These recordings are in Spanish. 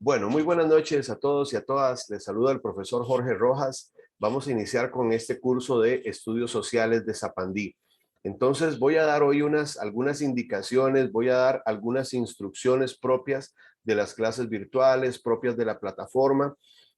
Bueno, muy buenas noches a todos y a todas. Les saluda el profesor Jorge Rojas. Vamos a iniciar con este curso de estudios sociales de Zapandí. Entonces voy a dar hoy algunas indicaciones, voy a dar algunas instrucciones propias de las clases virtuales, propias de la plataforma.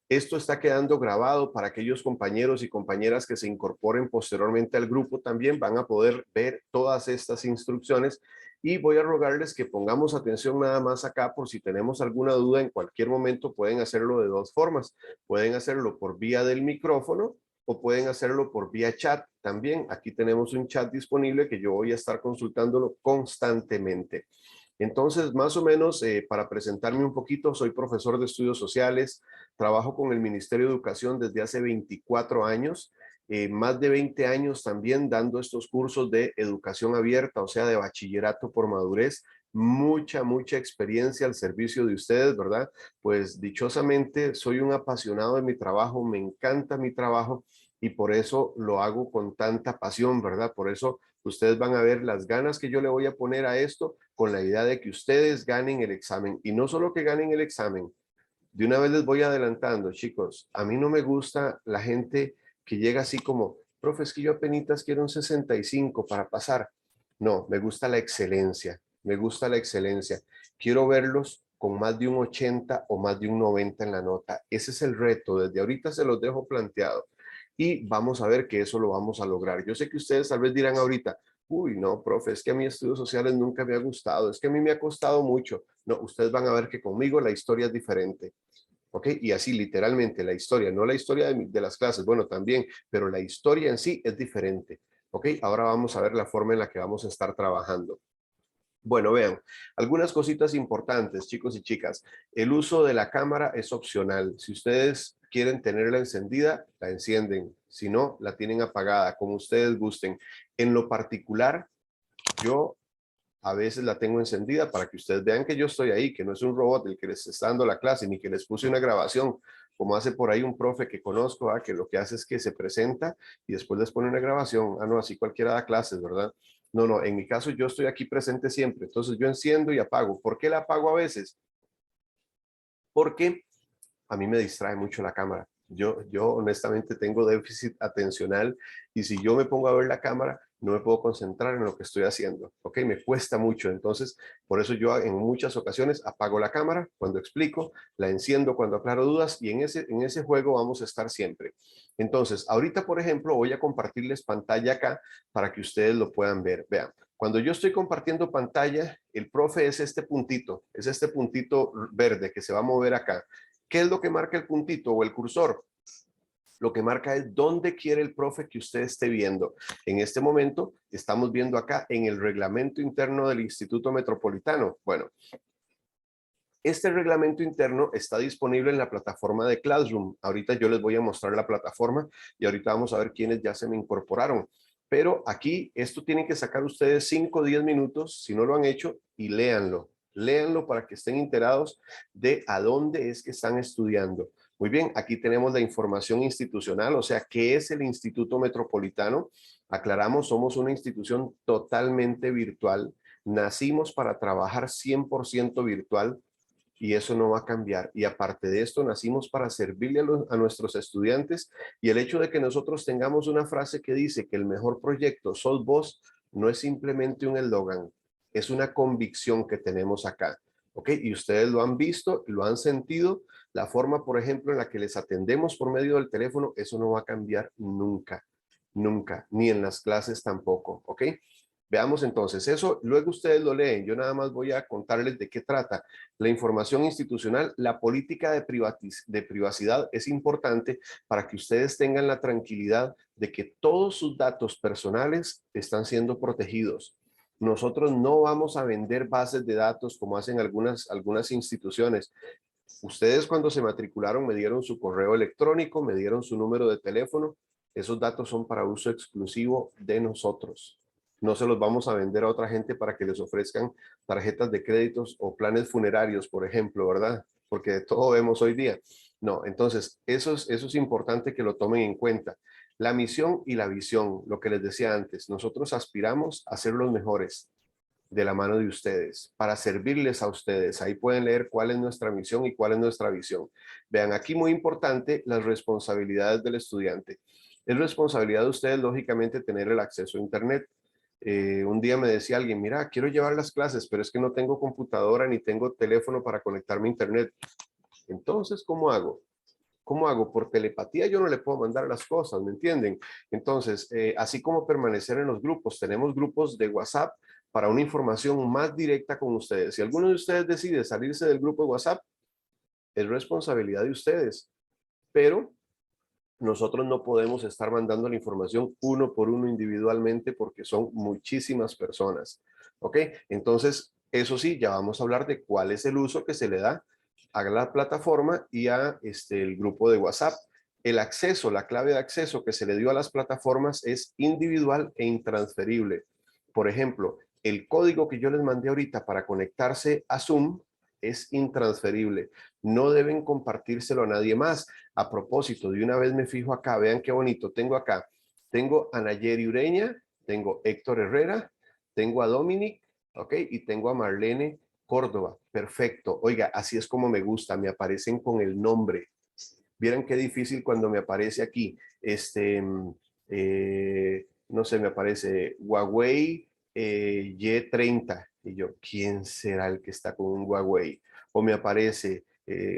Esto está quedando grabado para aquellos compañeros y compañeras que se incorporen posteriormente al grupo. También van a poder ver todas estas instrucciones y voy a rogarles que pongamos atención nada más acá por si tenemos alguna duda en cualquier momento. Pueden hacerlo de dos formas. Pueden hacerlo por vía del micrófono o pueden hacerlo por vía chat. También aquí tenemos un chat disponible que yo voy a estar consultándolo constantemente. Entonces, más o menos, para presentarme un poquito, soy profesor de estudios sociales, trabajo con el Ministerio de Educación desde hace 24 años, más de 20 años también dando estos cursos de educación abierta, o sea, de bachillerato por madurez. Mucha experiencia al servicio de ustedes, ¿verdad? Pues dichosamente soy un apasionado de mi trabajo, me encanta mi trabajo y por eso lo hago con tanta pasión, ¿verdad? Por eso ustedes van a ver las ganas que yo le voy a poner a esto con la idea de que ustedes ganen el examen. Y no solo que ganen el examen, de una vez les voy adelantando, chicos, a mí no me gusta la gente que llega así como, profe, es que yo apenas quiero un 65 para pasar. No, me gusta la excelencia, me gusta la excelencia. Quiero verlos con más de un 80 o más de un 90 en la nota. Ese es el reto, desde ahorita se los dejo planteado. Y vamos a ver que eso lo vamos a lograr. Yo sé que ustedes tal vez dirán ahorita, uy, no, profe, es que a mí estudios sociales nunca me ha gustado, es que a mí me ha costado mucho. No, ustedes van a ver que conmigo la historia es diferente. ¿Ok? Y así literalmente la historia, no la historia de las clases, bueno, también, pero la historia en sí es diferente. ¿Ok? Ahora vamos a ver la forma en la que vamos a estar trabajando. Bueno, vean, algunas cositas importantes, chicos y chicas. El uso de la cámara es opcional. Si ustedes quieren tenerla encendida, la encienden. Si no, la tienen apagada, como ustedes gusten. En lo particular, yo a veces la tengo encendida para que ustedes vean que yo estoy ahí, que no es un robot el que les está dando la clase, ni que les puse una grabación, como hace por ahí un profe que conozco, que lo que hace es que se presenta y después les pone una grabación. No, así cualquiera da clases, ¿verdad? No, en mi caso yo estoy aquí presente siempre, entonces yo enciendo y apago. ¿Por qué la apago a veces? Porque a mí me distrae mucho la cámara. Yo honestamente tengo déficit atencional y si yo me pongo a ver la cámara, no me puedo concentrar en lo que estoy haciendo, ¿ok? Me cuesta mucho, entonces por eso yo en muchas ocasiones apago la cámara cuando explico, la enciendo cuando aclaro dudas y en ese juego vamos a estar siempre. Entonces, ahorita, por ejemplo, voy a compartirles pantalla acá para que ustedes lo puedan ver. Vean, cuando yo estoy compartiendo pantalla, el profe es este puntito verde que se va a mover acá. ¿Qué es lo que marca el puntito o el cursor? Lo que marca es dónde quiere el profe que usted esté viendo. En este momento estamos viendo acá en el reglamento interno del Instituto Metropolitano. Bueno, este reglamento interno está disponible en la plataforma de Classroom. Ahorita yo les voy a mostrar la plataforma y ahorita vamos a ver quiénes ya se me incorporaron. Pero aquí esto tienen que sacar ustedes 5 o 10 minutos, si no lo han hecho, y léanlo. Léanlo para que estén enterados de a dónde es que están estudiando. Muy bien, aquí tenemos la información institucional, o sea, ¿qué es el Instituto Metropolitano? Aclaramos, somos una institución totalmente virtual. Nacimos para trabajar 100% virtual y eso no va a cambiar. Y aparte de esto, nacimos para servirle a nuestros estudiantes y el hecho de que nosotros tengamos una frase que dice que el mejor proyecto sos vos, no es simplemente un eslogan, es una convicción que tenemos acá. ¿Ok? Y ustedes lo han visto, lo han sentido. La forma, por ejemplo, en la que les atendemos por medio del teléfono, eso no va a cambiar nunca, nunca, ni en las clases tampoco. ¿Ok? Veamos entonces eso, luego ustedes lo leen, yo nada más voy a contarles de qué trata. La información institucional, la política de privacidad es importante para que ustedes tengan la tranquilidad de que todos sus datos personales están siendo protegidos. Nosotros no vamos a vender bases de datos como hacen algunas instituciones. Ustedes cuando se matricularon me dieron su correo electrónico, me dieron su número de teléfono. Esos datos son para uso exclusivo de nosotros. No se los vamos a vender a otra gente para que les ofrezcan tarjetas de créditos o planes funerarios, por ejemplo, ¿verdad? Porque de todo vemos hoy día. No, entonces eso es importante que lo tomen en cuenta. La misión y la visión, lo que les decía antes, nosotros aspiramos a ser los mejores. de la mano de ustedes, para servirles a ustedes. Ahí pueden leer cuál es nuestra misión y cuál es nuestra visión. Vean, aquí muy importante las responsabilidades del estudiante. Es responsabilidad de ustedes, lógicamente, tener el acceso a Internet. Un día me decía alguien, mira, quiero llevar las clases, pero es que no tengo computadora ni tengo teléfono para conectarme a Internet. Entonces, ¿cómo hago? ¿Cómo hago? Por telepatía yo no le puedo mandar las cosas, ¿me entienden? Entonces, así como permanecer en los grupos, tenemos grupos de WhatsApp para una información más directa con ustedes. Si alguno de ustedes decide salirse del grupo de WhatsApp, es responsabilidad de ustedes, pero nosotros no podemos estar mandando la información uno por uno individualmente porque son muchísimas personas, ¿ok? Entonces, eso sí, ya vamos a hablar de cuál es el uso que se le da a la plataforma y a el grupo de WhatsApp. El acceso, la clave de acceso que se le dio a las plataformas es individual e intransferible. Por ejemplo, el código que yo les mandé ahorita para conectarse a Zoom es intransferible. No deben compartírselo a nadie más. A propósito, de una vez me fijo acá, vean qué bonito, tengo acá, tengo a Nayeri Ureña, tengo Héctor Herrera, tengo a Dominic, ¿ok? Y tengo a Marlene Córdoba, perfecto. Oiga, así es como me gusta, me aparecen con el nombre. Vieran qué difícil cuando me aparece aquí, no sé, me aparece Huawei Y30, y yo, ¿quién será el que está con un Huawei? O me aparece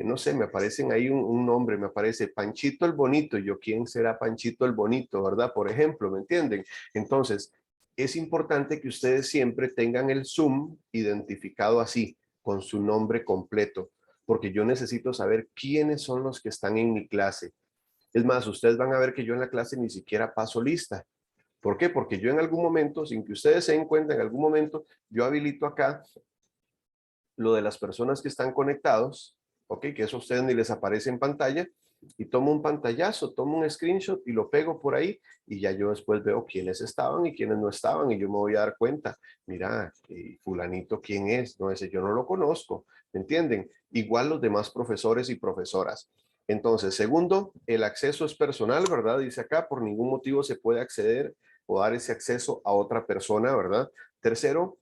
no sé, me aparecen ahí un nombre, me aparece Panchito el Bonito, y yo, ¿quién será Panchito el Bonito, verdad? Por ejemplo, ¿me entienden? Entonces, es importante que ustedes siempre tengan el Zoom identificado así, con su nombre completo, porque yo necesito saber quiénes son los que están en mi clase. Es más, ustedes van a ver que yo en la clase ni siquiera paso lista. ¿Por qué? Porque yo en algún momento, sin que ustedes se den cuenta, en algún momento yo habilito acá lo de las personas que están conectados, ¿ok? Que eso a ustedes ni les aparece en pantalla, y tomo un pantallazo, tomo un screenshot y lo pego por ahí, y ya yo después veo quiénes estaban y quiénes no estaban, y yo me voy a dar cuenta, mira, fulanito, ¿quién es? No, ese yo no lo conozco, ¿me entienden? Igual los demás profesores y profesoras. Entonces, segundo, el acceso es personal, ¿verdad? Dice acá, por ningún motivo se puede acceder o dar ese acceso a otra persona, ¿verdad? Tercero,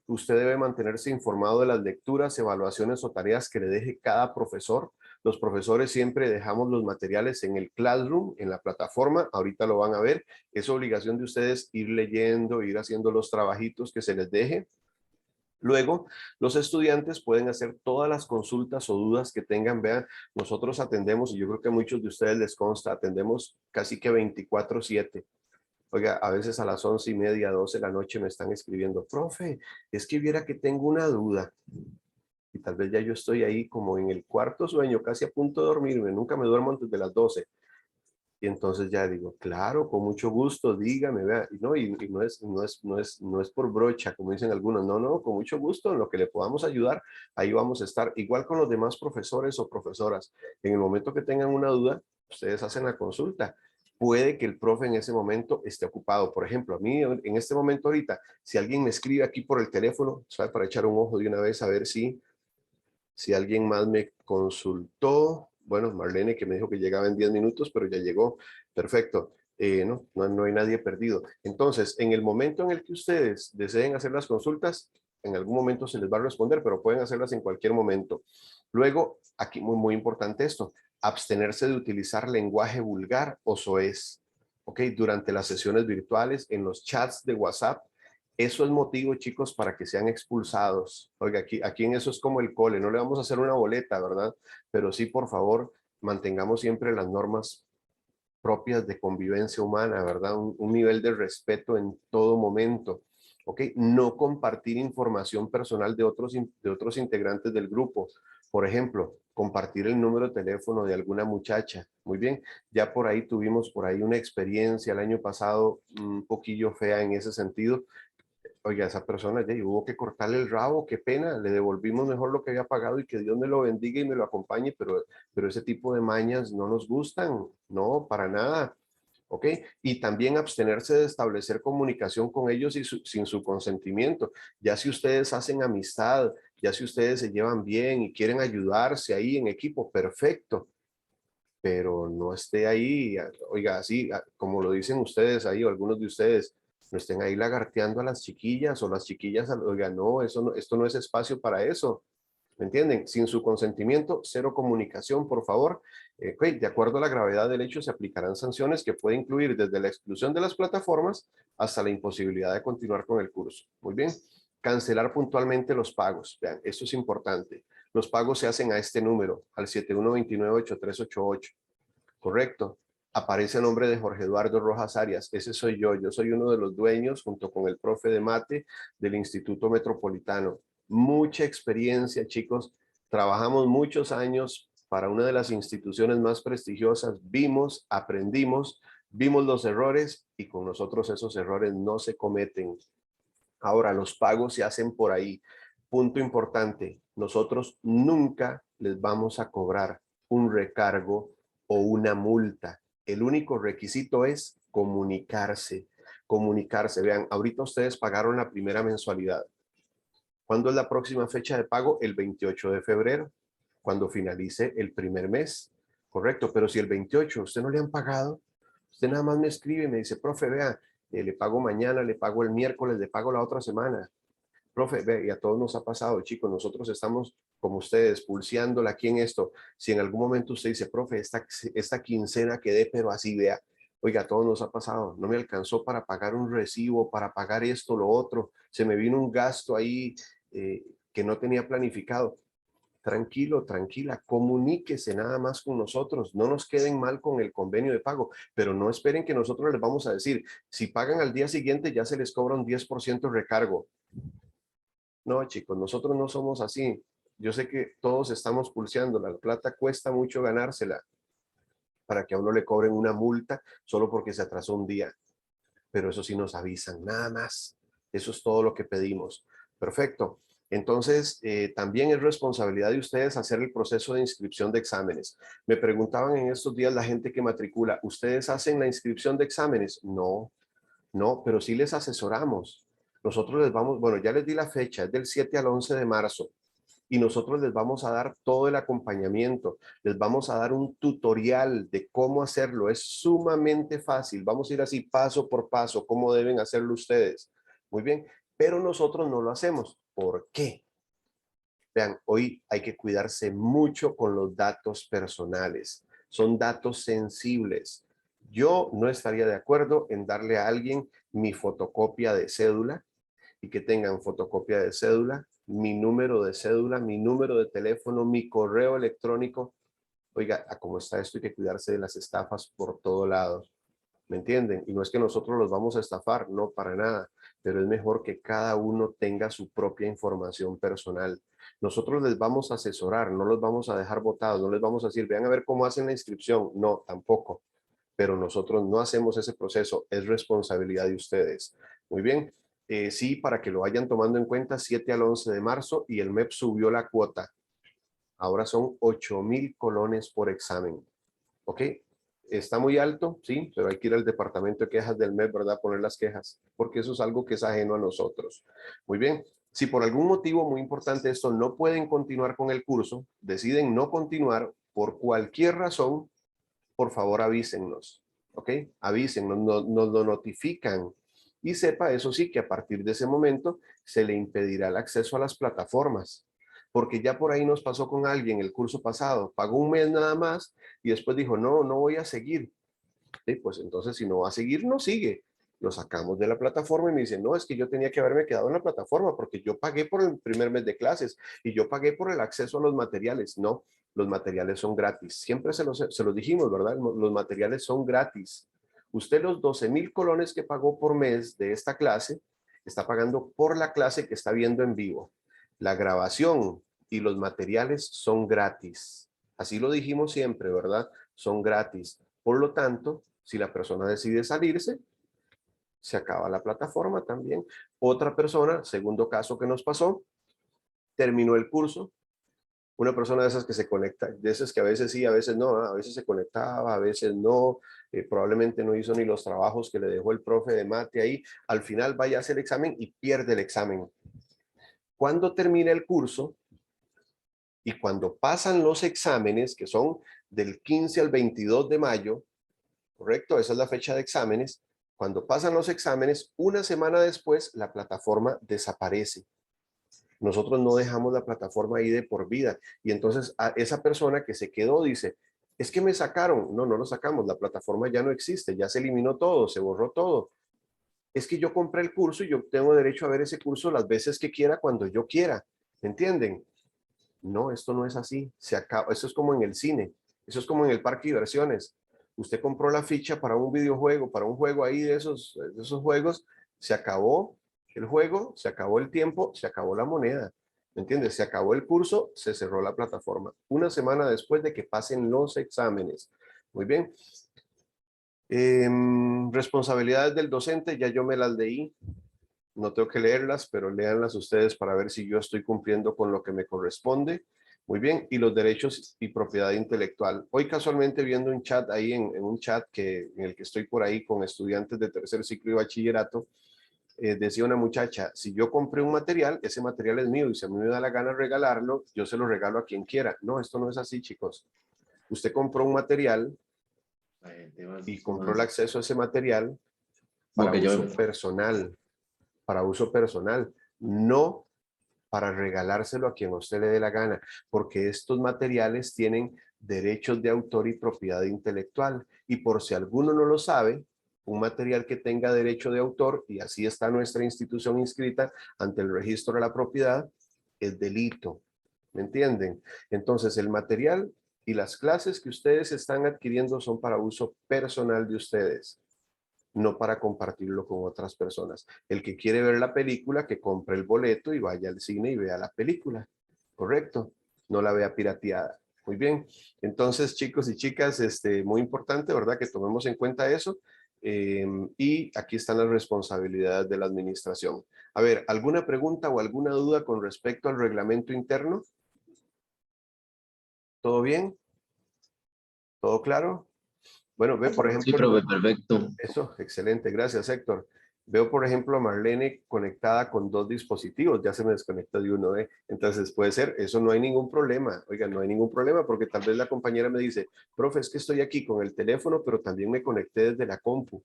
usted debe mantenerse informado de las lecturas, evaluaciones o tareas que le deje cada profesor. Los profesores siempre dejamos los materiales en el Classroom, en la plataforma. Ahorita lo van a ver. Es obligación de ustedes ir leyendo, ir haciendo los trabajitos que se les deje. Luego, los estudiantes pueden hacer todas las consultas o dudas que tengan. Vean, nosotros atendemos, y yo creo que a muchos de ustedes les consta, atendemos casi que 24/7. Oiga, a veces a las 11:30, 12 de la noche me están escribiendo, profe, es que viera que tengo una duda. Y tal vez ya yo estoy ahí como en el cuarto sueño, casi a punto de dormirme, nunca me duermo antes de las 12. Y entonces ya digo, claro, con mucho gusto, dígame, vea. Y no es por brocha, como dicen algunos, no, no, con mucho gusto, en lo que le podamos ayudar, ahí vamos a estar. Igual con los demás profesores o profesoras. En el momento que tengan una duda, ustedes hacen la consulta. Puede que el profe en ese momento esté ocupado. Por ejemplo, a mí en este momento ahorita, si alguien me escribe aquí por el teléfono, ¿sabe? Para echar un ojo de una vez a ver si alguien más me consultó. Bueno, Marlene, que me dijo que llegaba en 10 minutos, pero ya llegó. Perfecto. No hay nadie perdido. Entonces, en el momento en el que ustedes deseen hacer las consultas, en algún momento se les va a responder, pero pueden hacerlas en cualquier momento. Luego, aquí muy, muy importante esto, abstenerse de utilizar lenguaje vulgar o soez. ¿Ok? Durante las sesiones virtuales, en los chats de WhatsApp, eso es motivo, chicos, para que sean expulsados. Oiga, aquí en eso es como el cole, no le vamos a hacer una boleta, ¿verdad? Pero sí, por favor, mantengamos siempre las normas propias de convivencia humana, ¿verdad? Un nivel de respeto en todo momento, ¿ok? No compartir información personal de otros integrantes del grupo. Por ejemplo, compartir el número de teléfono de alguna muchacha. Muy bien, ya por ahí tuvimos por ahí una experiencia el año pasado un poquillo fea en ese sentido. Oiga, esa persona ya hubo que cortarle el rabo, qué pena, le devolvimos mejor lo que había pagado y que Dios me lo bendiga y me lo acompañe, pero ese tipo de mañas no nos gustan, no, para nada, ¿ok? Y también abstenerse de establecer comunicación con ellos sin su consentimiento. Ya si ustedes hacen amistad, ya si ustedes se llevan bien y quieren ayudarse ahí en equipo, perfecto, pero no esté ahí, oiga, así como lo dicen ustedes ahí o algunos de ustedes, No estén ahí lagarteando a las chiquillas o las chiquillas, oigan, no, eso no, esto no es espacio para eso. ¿Me entienden? Sin su consentimiento, cero comunicación, por favor. Ok, de acuerdo a la gravedad del hecho, se aplicarán sanciones que pueden incluir desde la exclusión de las plataformas hasta la imposibilidad de continuar con el curso. Muy bien. Cancelar puntualmente los pagos. Vean, esto es importante. Los pagos se hacen a este número, al 71298388. Correcto. Aparece el nombre de Jorge Eduardo Rojas Arias. Ese soy yo. Yo soy uno de los dueños, junto con el profe de mate del Instituto Metropolitano. Mucha experiencia, chicos. Trabajamos muchos años para una de las instituciones más prestigiosas. Vimos, aprendimos, vimos los errores y con nosotros esos errores no se cometen. Ahora, los pagos se hacen por ahí. Punto importante. Nosotros nunca les vamos a cobrar un recargo o una multa. El único requisito es comunicarse. Comunicarse. Vean, ahorita ustedes pagaron la primera mensualidad. ¿Cuándo es la próxima fecha de pago? El 28 de febrero, cuando finalice el primer mes. Correcto, pero si el 28 usted no le han pagado, usted nada más me escribe y me dice, profe, vea, le pago mañana, le pago el miércoles, le pago la otra semana. Profe, ve, y a todos nos ha pasado, chicos, nosotros estamos como ustedes, pulseándola aquí en esto. Si en algún momento usted dice, profe, esta quincena quedé, pero así, vea, oiga, a todos nos ha pasado, no me alcanzó para pagar un recibo, para pagar esto, lo otro, se me vino un gasto ahí que no tenía planificado. Tranquilo, tranquila, comuníquese nada más con nosotros, no nos queden mal con el convenio de pago, pero no esperen que nosotros les vamos a decir, si pagan al día siguiente ya se les cobra un 10% recargo. No, chicos, nosotros no somos así. Yo sé que todos estamos pulseando, la plata cuesta mucho ganársela para que a uno le cobren una multa solo porque se atrasó un día, pero eso sí nos avisan, nada más. Eso es todo lo que pedimos. Perfecto. Entonces, también es responsabilidad de ustedes hacer el proceso de inscripción de exámenes. Me preguntaban en estos días la gente que matricula, ¿ustedes hacen la inscripción de exámenes? No, no, pero sí les asesoramos. Nosotros les vamos, bueno, ya les di la fecha, es del 7 al 11 de marzo y nosotros les vamos a dar todo el acompañamiento, les vamos a dar un tutorial de cómo hacerlo, es sumamente fácil, vamos a ir así paso por paso, cómo deben hacerlo ustedes. Muy bien, pero nosotros no lo hacemos. ¿Por qué? Vean, hoy hay que cuidarse mucho con los datos personales, son datos sensibles. Yo no estaría de acuerdo en darle a alguien mi fotocopia de cédula, y que tengan fotocopia de cédula, mi número de cédula, mi número de teléfono, mi correo electrónico. Oiga, a cómo está esto hay que cuidarse de las estafas por todo lado. ¿Me entienden? Y no es que nosotros los vamos a estafar, no, para nada, pero es mejor que cada uno tenga su propia información personal. Nosotros les vamos a asesorar, no los vamos a dejar botados, no les vamos a decir, vean a ver cómo hacen la inscripción. No, tampoco. Pero nosotros no hacemos ese proceso, es responsabilidad de ustedes. Muy bien, sí, para que lo vayan tomando en cuenta, 7 al 11 de marzo y el MEP subió la cuota. Ahora son 8,000 colones por examen. ¿Ok? Está muy alto, sí, pero hay que ir al departamento de quejas del MEP, ¿verdad? Poner las quejas, porque eso es algo que es ajeno a nosotros. Muy bien, si por algún motivo muy importante esto no pueden continuar con el curso, deciden no continuar por cualquier razón, por favor avísennos, ¿ok? Avísennos, nos lo notifican y sepa, eso sí, que a partir de ese momento se le impedirá el acceso a las plataformas, porque ya por ahí nos pasó con alguien el curso pasado, pagó un mes nada más y después dijo, no, no voy a seguir. Sí, pues entonces si no va a seguir, no sigue. Lo sacamos de la plataforma y me dicen, no, es que yo tenía que haberme quedado en la plataforma porque yo pagué por el primer mes de clases y yo pagué por el acceso a los materiales. No, los materiales son gratis. Siempre se los dijimos, ¿verdad? Los materiales son gratis. Usted los 12,000 colones que pagó por mes de esta clase, está pagando por la clase que está viendo en vivo. La grabación y los materiales son gratis. Así lo dijimos siempre, ¿verdad? Son gratis. Por lo tanto, si la persona decide salirse, se acaba la plataforma también. Otra persona, segundo caso que nos pasó, terminó el curso. Una persona de esas que se conecta, de esas que a veces sí, a veces no, a veces se conectaba, a veces no, probablemente no hizo ni los trabajos que le dejó el profe de mate ahí. Al final vaya a hacer el examen y pierde el examen. Cuando termina el curso y cuando pasan los exámenes, que son del 15 al 22 de mayo, ¿correcto? Esa es la fecha de exámenes. Cuando pasan los exámenes, una semana después, la plataforma desaparece. Nosotros no dejamos la plataforma ahí de por vida. Y entonces a esa persona que se quedó dice, es que me sacaron. No, no lo sacamos. La plataforma ya no existe, ya se eliminó todo, se borró todo. Es que yo compré el curso y yo tengo derecho a ver ese curso las veces que quiera, cuando yo quiera. ¿Me entienden? No, esto no es así. Se acaba. Eso es como en el cine. Eso es como en el parque de diversiones. Usted compró la ficha para un videojuego, para un juego ahí de esos juegos. Se acabó el juego, se acabó el tiempo, se acabó la moneda. ¿Me entiendes? Se acabó el curso, se cerró la plataforma. Una semana después de que pasen los exámenes. Muy bien. Responsabilidades del docente, ya yo me las leí. No tengo que leerlas, pero léanlas ustedes para ver si yo estoy cumpliendo con lo que me corresponde. Muy bien, y los derechos y propiedad intelectual. Hoy casualmente viendo un chat ahí, en un chat en el que estoy por ahí con estudiantes de tercer ciclo y bachillerato, decía una muchacha, si yo compré un material, ese material es mío y si a mí me da la gana regalarlo, yo se lo regalo a quien quiera. No, esto no es así, chicos. Usted compró un material y compró el acceso a ese material para uso personal, no para regalárselo a quien a usted le dé la gana, porque estos materiales tienen derechos de autor y propiedad intelectual. Y por si alguno no lo sabe, un material que tenga derecho de autor, y así está nuestra institución inscrita ante el registro de la propiedad, es delito. ¿Me entienden? Entonces, el material y las clases que ustedes están adquiriendo son para uso personal de ustedes, no para compartirlo con otras personas. El que quiere ver la película, que compre el boleto y vaya al cine y vea la película. ¿Correcto? No la vea pirateada. Muy bien. Entonces, chicos y chicas, muy importante, ¿verdad? Que tomemos en cuenta eso. Y aquí están las responsabilidades de la administración. A ver, ¿alguna pregunta o alguna duda con respecto al reglamento interno? ¿Todo bien? ¿Todo claro? Bueno, ve por Sí, ejemplo, profe, perfecto. eso, excelente, gracias Héctor. Veo por ejemplo a Marlene conectada con dos dispositivos, ya se me desconecta de uno, ¿eh? Entonces puede ser, eso no hay ningún problema, oiga, no hay ningún problema porque tal vez la compañera me dice, profe, es que estoy aquí con el teléfono, pero también me conecté desde la compu,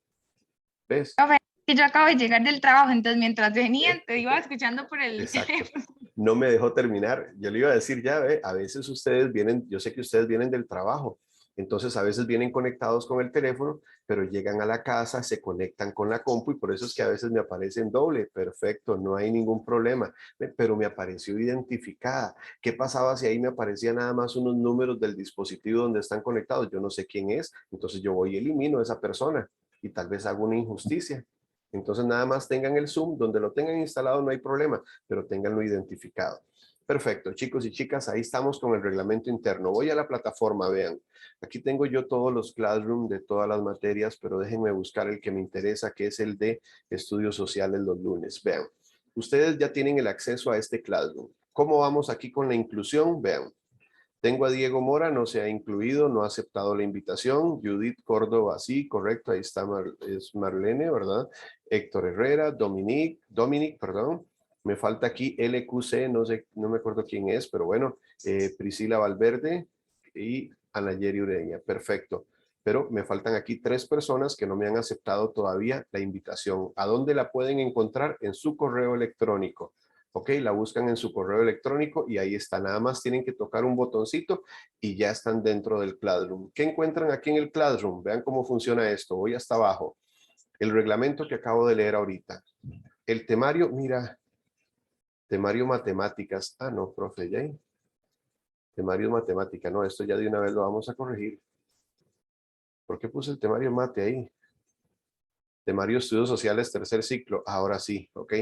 ¿ves? Profe, que yo acabo de llegar del trabajo, entonces mientras venían ¿Eh? te iba escuchando por el Exacto. teléfono. No me dejó terminar. Yo le iba a decir ya, a veces ustedes vienen, yo sé que ustedes vienen del trabajo, entonces a veces vienen conectados con el teléfono, pero llegan a la casa, se conectan con la compu y por eso es que a veces me aparecen doble. Perfecto, no hay ningún problema, pero me apareció identificada. ¿Qué pasaba si ahí me aparecían nada más unos números del dispositivo donde están conectados? Yo no sé quién es, entonces yo voy y elimino a esa persona y tal vez hago una injusticia. Entonces nada más tengan el Zoom, donde lo tengan instalado no hay problema, pero tenganlo identificado. Perfecto, chicos y chicas, ahí estamos con el reglamento interno. Voy a la plataforma, vean. Aquí tengo yo todos los Classroom de todas las materias, pero déjenme buscar el que me interesa, que es el de estudios sociales los lunes. Vean, ustedes ya tienen el acceso a este Classroom. ¿Cómo vamos aquí con la inclusión? Vean. Tengo a Diego Mora, no se ha incluido, no ha aceptado la invitación. Judith Córdoba, sí, correcto, ahí está, es Marlene, ¿verdad? Héctor Herrera, Dominic, perdón. Me falta aquí LQC, no sé, no me acuerdo quién es, pero bueno, Priscila Valverde y Anayeri Ureña, perfecto. Pero me faltan aquí 3 personas que no me han aceptado todavía la invitación. ¿A dónde la pueden encontrar? En su correo electrónico. Ok, la buscan en su correo electrónico y ahí está. Nada más tienen que tocar un botoncito y ya están dentro del Classroom. ¿Qué encuentran aquí en el Classroom? Vean cómo funciona esto. Voy hasta abajo. El reglamento que acabo de leer ahorita. El temario, mira, temario matemáticas. Ah, no, profe, ya. Temario matemática. No, esto ya de una vez lo vamos a corregir. ¿Por qué puse el temario mate ahí? Temario estudios sociales tercer ciclo. Ahora sí, ok,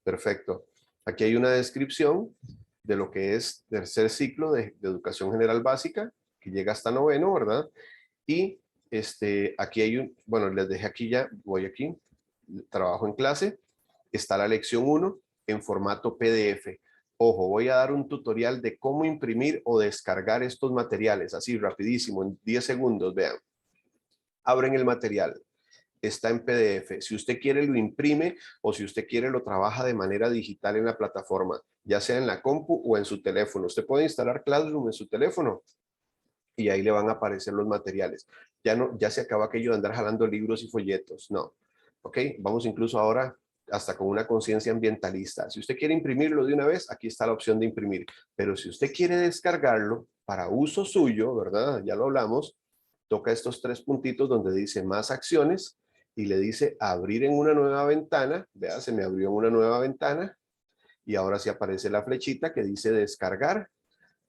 perfecto. Aquí hay una descripción de lo que es tercer ciclo de educación general básica, que llega hasta noveno, ¿verdad? Y aquí hay bueno, les dejé aquí ya, voy aquí, trabajo en clase, está la lección 1 en formato PDF. Ojo, voy a dar un tutorial de cómo imprimir o descargar estos materiales, así rapidísimo, en 10 segundos, vean. Abren el material, está en PDF. Si usted quiere lo imprime o si usted quiere lo trabaja de manera digital en la plataforma, ya sea en la compu o en su teléfono. Usted puede instalar Classroom en su teléfono y ahí le van a aparecer los materiales. Ya no, ya se acaba aquello de andar jalando libros y folletos, no. ¿ok? Vamos incluso ahora hasta con una conciencia ambientalista. Si usted quiere imprimirlo de una vez, aquí está la opción de imprimir. Pero si usted quiere descargarlo para uso suyo, ¿verdad? Ya lo hablamos, toca estos tres puntitos donde dice más acciones y le dice abrir en una nueva ventana. Vea, se me abrió en una nueva ventana y ahora sí aparece la flechita que dice descargar.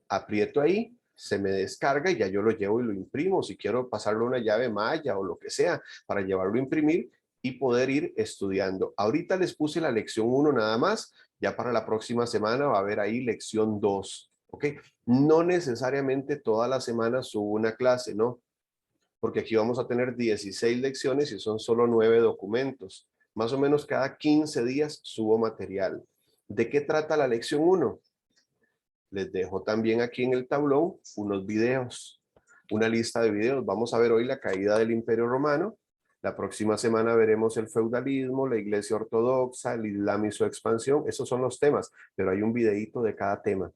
Aprieto ahí, se me descarga y ya yo lo llevo y lo imprimo. Si quiero pasarlo a una llave malla o lo que sea para llevarlo a imprimir y poder ir estudiando. Ahorita les puse la lección 1 nada más. Ya para la próxima semana va a haber ahí lección 2. ¿Ok? No necesariamente toda la semana subo una clase, ¿no? Porque aquí vamos a tener 16 lecciones y son solo 9 documentos. Más o menos cada 15 días subo material. ¿De qué trata la lección 1? Les dejo también aquí en el tablón unos videos, una lista de videos. Vamos a ver hoy la caída del Imperio Romano. La próxima semana veremos el feudalismo, la Iglesia Ortodoxa, el Islam y su expansión. Esos son los temas, pero hay un videíto de cada tema.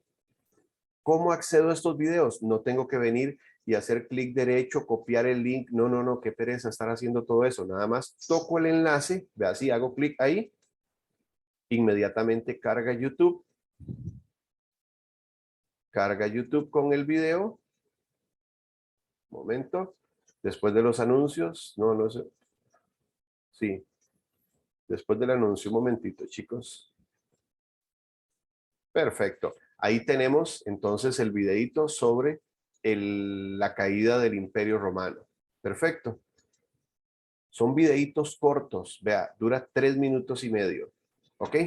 ¿Cómo accedo a estos videos? No tengo que venir y hacer clic derecho, copiar el link. No, no, no, qué pereza estar haciendo todo eso. Nada más toco el enlace, vea si hago clic ahí, inmediatamente carga YouTube. Carga YouTube con el video. Momento. Después de los anuncios. No, no sé. Sí. Después del anuncio, un momentito, chicos. Perfecto. Ahí tenemos entonces el videito sobre la caída del Imperio Romano. Perfecto. Son videitos cortos. Vea, dura 3 minutos y medio. ¿Ok?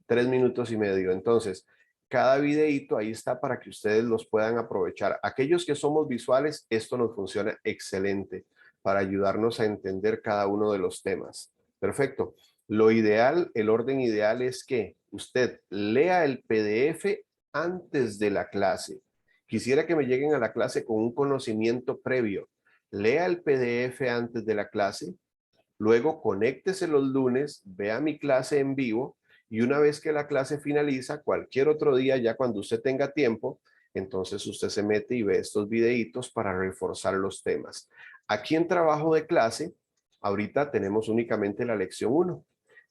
3 minutos y medio. Entonces, cada videíto ahí está para que ustedes los puedan aprovechar. Aquellos que somos visuales, esto nos funciona excelente para ayudarnos a entender cada uno de los temas. Perfecto. Lo ideal, el orden ideal es que usted lea el PDF antes de la clase. Quisiera que me lleguen a la clase con un conocimiento previo. Lea el PDF antes de la clase, luego conéctese los lunes, vea mi clase en vivo y una vez que la clase finaliza, cualquier otro día, ya cuando usted tenga tiempo, entonces usted se mete y ve estos videitos para reforzar los temas. Aquí en trabajo de clase, ahorita tenemos únicamente la lección 1.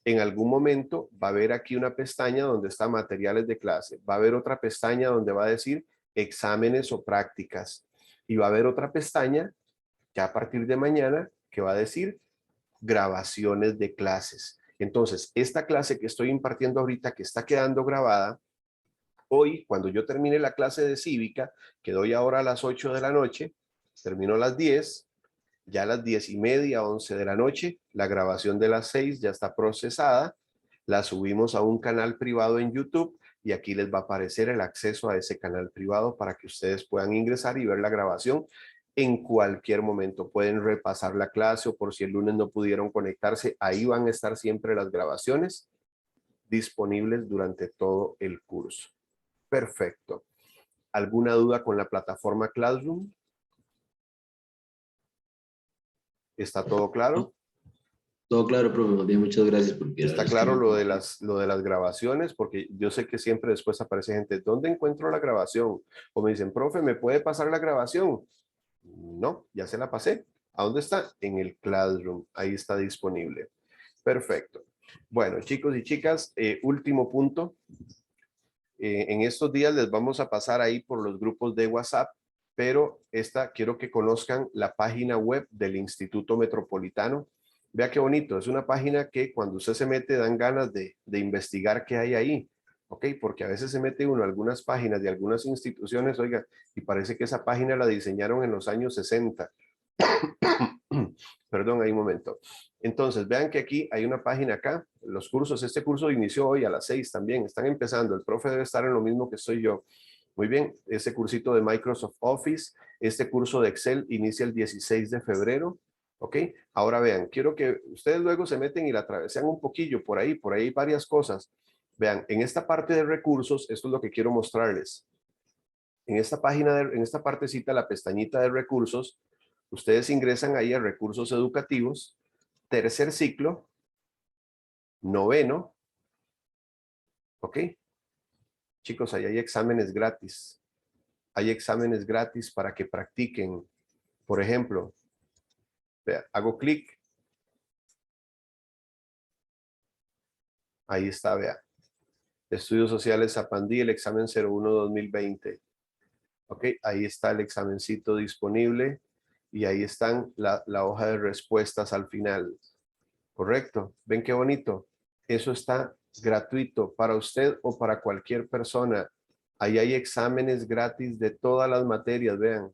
En algún momento va a haber aquí una pestaña donde está materiales de clase. Va a haber otra pestaña donde va a decir exámenes o prácticas. Y va a haber otra pestaña ya a partir de mañana que va a decir grabaciones de clases. Entonces, esta clase que estoy impartiendo ahorita, que está quedando grabada, hoy, cuando yo termine la clase de cívica, que doy ahora a las 8 de la noche, termino a las 10, ya a las 10:30, 11 de la noche, la grabación de las 6 ya está procesada, la subimos a un canal privado en YouTube y aquí les va a aparecer el acceso a ese canal privado para que ustedes puedan ingresar y ver la grabación en cualquier momento. Pueden repasar la clase o por si el lunes no pudieron conectarse, ahí van a estar siempre las grabaciones disponibles durante todo el curso. Perfecto. ¿Alguna duda con la plataforma Classroom? ¿Está todo claro? Todo claro, profe. Más bien, muchas gracias por Está claro lo de las grabaciones, porque yo sé que siempre después aparece gente, ¿dónde encuentro la grabación? O me dicen, profe, ¿me puede pasar la grabación? No, ya se la pasé. ¿A dónde está? En el Classroom. Ahí está disponible. Perfecto. Bueno, chicos y chicas, último punto. En estos días les vamos a pasar ahí por los grupos de WhatsApp, pero quiero que conozcan la página web del Instituto Metropolitano. Vea qué bonito, es una página que cuando usted se mete dan ganas de investigar qué hay ahí, ¿ok? Porque a veces se mete uno a algunas páginas de algunas instituciones, oiga, y parece que esa página la diseñaron en los años 60. Perdón, hay un momento. Entonces, vean que aquí hay una página acá, los cursos, este curso inició hoy a las 6 también, están empezando, el profe debe estar en lo mismo que estoy yo. Muy bien, ese cursito de Microsoft Office, este curso de Excel inicia el 16 de febrero, ¿ok? Ahora vean, quiero que ustedes luego se meten y la travesean un poquillo por ahí varias cosas. Vean, en esta parte de recursos, esto es lo que quiero mostrarles. En esta página, en esta partecita, la pestañita de recursos, ustedes ingresan ahí a recursos educativos, tercer ciclo, noveno, ¿ok? Chicos, ahí hay exámenes gratis. Hay exámenes gratis para que practiquen. Por ejemplo, vea, hago clic Ahí está, vea. Estudios Sociales Zapandí, el examen 01-2020. Ok, ahí está el examencito disponible y ahí están la hoja de respuestas al final. Correcto. ¿Ven qué bonito? Eso está gratuito para usted o para cualquier persona. Ahí hay exámenes gratis de todas las materias, vean.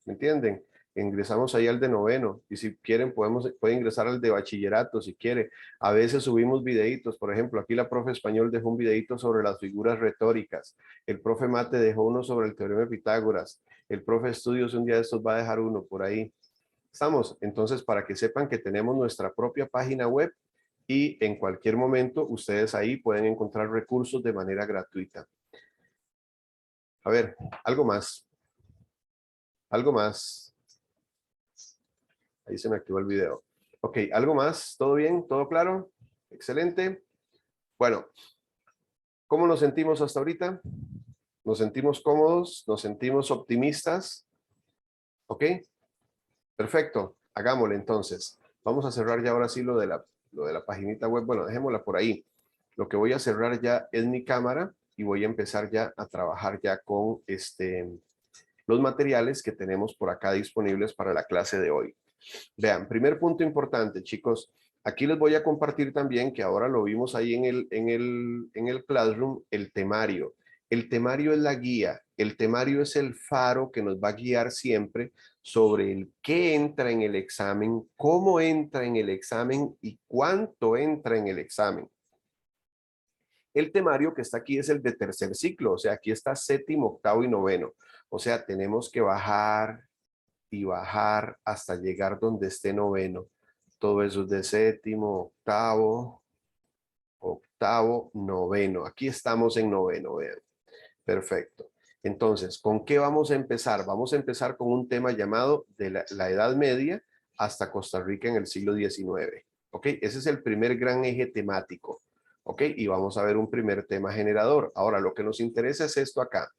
¿Me entienden? Ingresamos ahí al de noveno y si quieren puede ingresar al de bachillerato si quiere. A veces subimos videitos, por ejemplo, aquí la profe español dejó un videito sobre las figuras retóricas, el profe mate dejó uno sobre el teorema de Pitágoras, el profe estudios un día de estos va a dejar uno por ahí. Estamos, entonces, para que sepan que tenemos nuestra propia página web y en cualquier momento ustedes ahí pueden encontrar recursos de manera gratuita. A ver, algo más. Algo más. Ahí se me activó el video. Ok, ¿algo más? ¿Todo bien? ¿Todo claro? Excelente. Bueno, ¿cómo nos sentimos hasta ahorita? ¿Nos sentimos cómodos? ¿Nos sentimos optimistas? ¿Ok? Perfecto. Hagámosle entonces. Vamos a cerrar ya ahora sí lo de la paginita web. Bueno, dejémosla por ahí. Lo que voy a cerrar ya es mi cámara y voy a empezar ya a trabajar ya con los materiales que tenemos por acá disponibles para la clase de hoy. Vean, primer punto importante, chicos. Aquí les voy a compartir también que ahora lo vimos ahí en el Classroom, el temario. El temario es la guía. El temario es el faro que nos va a guiar siempre sobre el qué entra en el examen, cómo entra en el examen y cuánto entra en el examen. El temario que está aquí es el de tercer ciclo, o sea, aquí está séptimo, octavo y noveno. O sea, tenemos que bajar y bajar hasta llegar donde esté noveno. Todo eso es de séptimo, octavo, noveno. Aquí estamos en noveno, vean. Perfecto. Entonces, ¿con qué vamos a empezar? Vamos a empezar con un tema llamado de la Edad Media hasta Costa Rica en el siglo XIX. ¿Ok? Ese es el primer gran eje temático. ¿Ok? Y vamos a ver un primer tema generador. Ahora, lo que nos interesa es esto acá.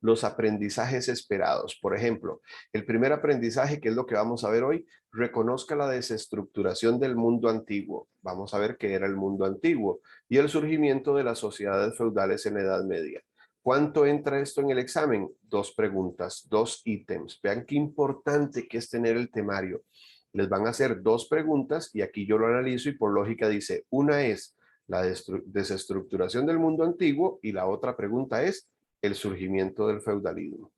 Los aprendizajes esperados. Por ejemplo, el primer aprendizaje, que es lo que vamos a ver hoy, reconozca la desestructuración del mundo antiguo. Vamos a ver qué era el mundo antiguo y el surgimiento de las sociedades feudales en la Edad Media. ¿Cuánto entra esto en el examen? 2 preguntas, 2 ítems. Vean qué importante que es tener el temario. Les van a hacer 2 preguntas y aquí yo lo analizo y por lógica dice, una es la desestructuración del mundo antiguo y la otra pregunta es el surgimiento del feudalismo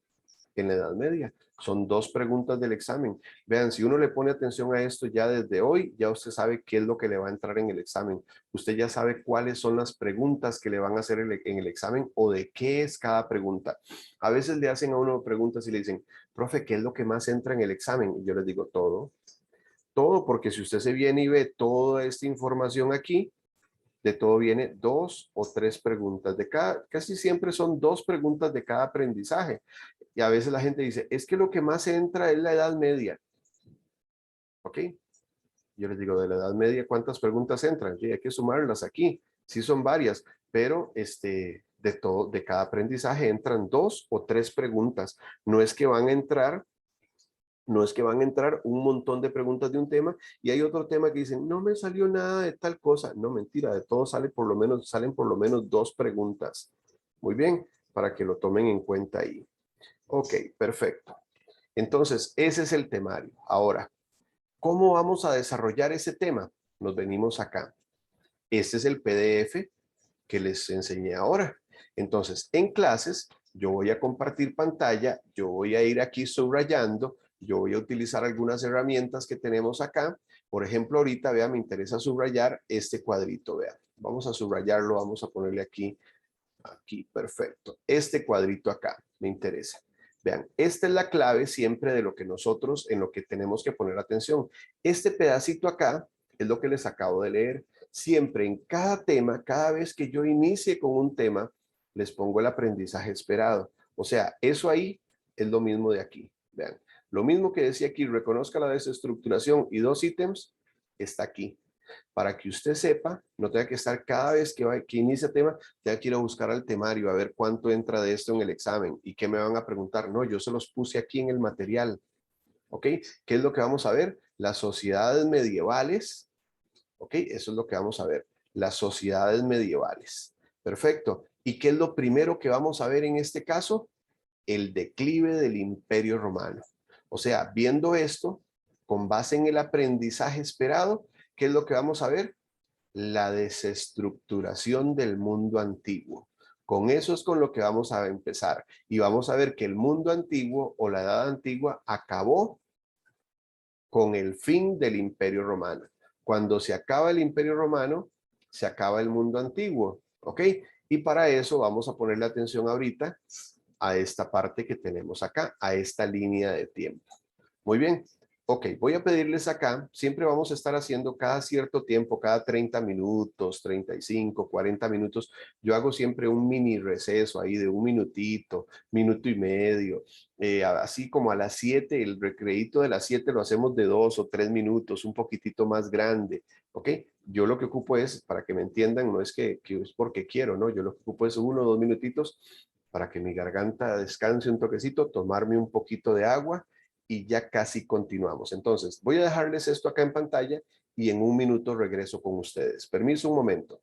en la Edad Media. Son 2 preguntas del examen. Vean, si uno le pone atención a esto ya desde hoy, ya usted sabe qué es lo que le va a entrar en el examen. Usted ya sabe cuáles son las preguntas que le van a hacer en el examen o de qué es cada pregunta. A veces le hacen a uno preguntas y le dicen, profe, ¿qué es lo que más entra en el examen? Y yo les digo, todo. Todo, porque si usted se viene y ve toda esta información aquí, de todo viene 2 o 3 preguntas de cada, casi siempre son 2 preguntas de cada aprendizaje. Y a veces la gente dice, es que lo que más entra es la Edad Media. ¿Ok? Yo les digo, de la Edad Media, ¿cuántas preguntas entran? Sí, hay que sumarlas aquí. Sí son varias, pero de cada aprendizaje entran 2 o 3 preguntas. No es que van a entrar un montón de preguntas de un tema y hay otro tema que dicen, no me salió nada de tal cosa. No, mentira, de todo salen por lo menos 2 preguntas. Muy bien, para que lo tomen en cuenta ahí. Ok, perfecto. Entonces, ese es el temario. Ahora, ¿cómo vamos a desarrollar ese tema? Nos venimos acá. Este es el PDF que les enseñé ahora. Entonces, en clases, yo voy a compartir pantalla, yo voy a ir aquí subrayando, yo voy a utilizar algunas herramientas que tenemos acá. Por ejemplo, ahorita, vean, me interesa subrayar este cuadrito, vean. Vamos a subrayarlo, vamos a ponerle aquí, perfecto. Este cuadrito acá, me interesa. Vean, esta es la clave siempre de lo que nosotros, en lo que tenemos que poner atención. Este pedacito acá es lo que les acabo de leer. Siempre en cada tema, cada vez que yo inicie con un tema, les pongo el aprendizaje esperado. O sea, eso ahí es lo mismo de aquí. Vean, lo mismo que decía aquí, reconozca la desestructuración y 2 ítems, está aquí. Para que usted sepa, no tenga que estar cada vez que inicia tema, tenga que ir a buscar al temario, a ver cuánto entra de esto en el examen y qué me van a preguntar. No, yo se los puse aquí en el material. ¿Ok? ¿Qué es lo que vamos a ver? Las sociedades medievales. ¿Ok? Eso es lo que vamos a ver. las sociedades medievales. Perfecto. ¿Y qué es lo primero que vamos a ver en este caso? El declive del Imperio Romano. O sea, viendo esto, con base en el aprendizaje esperado, ¿qué es lo que vamos a ver? La desestructuración del mundo antiguo. Con eso es con lo que vamos a empezar. Y vamos a ver que el mundo antiguo o la edad antigua acabó con el fin del Imperio Romano. Cuando se acaba el Imperio Romano, se acaba el mundo antiguo, ¿ok? Y para eso vamos a ponerle atención ahorita a esta parte que tenemos acá, a esta línea de tiempo. Muy bien. Ok, voy a pedirles acá, siempre vamos a estar haciendo cada cierto tiempo, cada 30 minutos, 35, 40 minutos, yo hago siempre un mini receso ahí de un minutito, minuto y medio, así como a las 7, el recreíto de las 7 lo hacemos de 2 o 3 minutos, un poquitito más grande, ¿ok? Yo lo que ocupo es, para que me entiendan, no es que es porque quiero, ¿no? Yo lo que ocupo es 1 o 2 minutitos para que mi garganta descanse un toquecito, tomarme un poquito de agua y ya casi continuamos. Entonces, voy a dejarles esto acá en pantalla y en un minuto regreso con ustedes. Permiso un momento.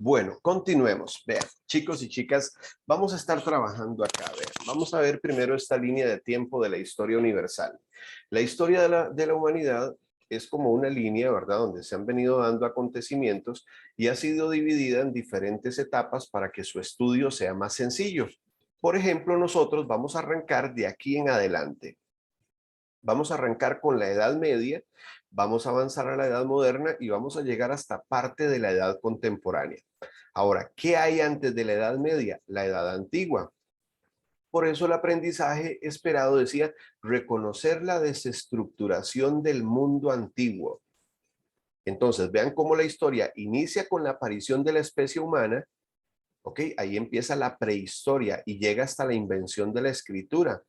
Bueno, continuemos. Vean, chicos y chicas, vamos a estar trabajando acá. Vean, vamos a ver primero esta línea de tiempo de la historia universal. La historia de la humanidad es como una línea, ¿verdad? Donde se han venido dando acontecimientos y ha sido dividida en diferentes etapas para que su estudio sea más sencillo. Por ejemplo, nosotros vamos a arrancar de aquí en adelante. Vamos a arrancar con la Edad Media, vamos a avanzar a la Edad Moderna y vamos a llegar hasta parte de la Edad Contemporánea. Ahora, ¿qué hay antes de la Edad Media? La Edad Antigua. Por eso el aprendizaje esperado decía reconocer la desestructuración del mundo antiguo. Entonces, vean cómo la historia inicia con la aparición de la especie humana, ¿ok? Ahí empieza la prehistoria y llega hasta la invención de la escritura,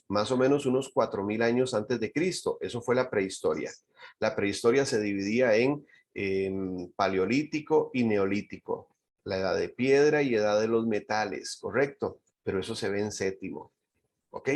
más o menos unos 4000 años antes de Cristo. Eso fue la prehistoria. La prehistoria se dividía en paleolítico y neolítico, la edad de piedra y edad de los metales, ¿correcto? Pero eso se ve en séptimo, ¿ok?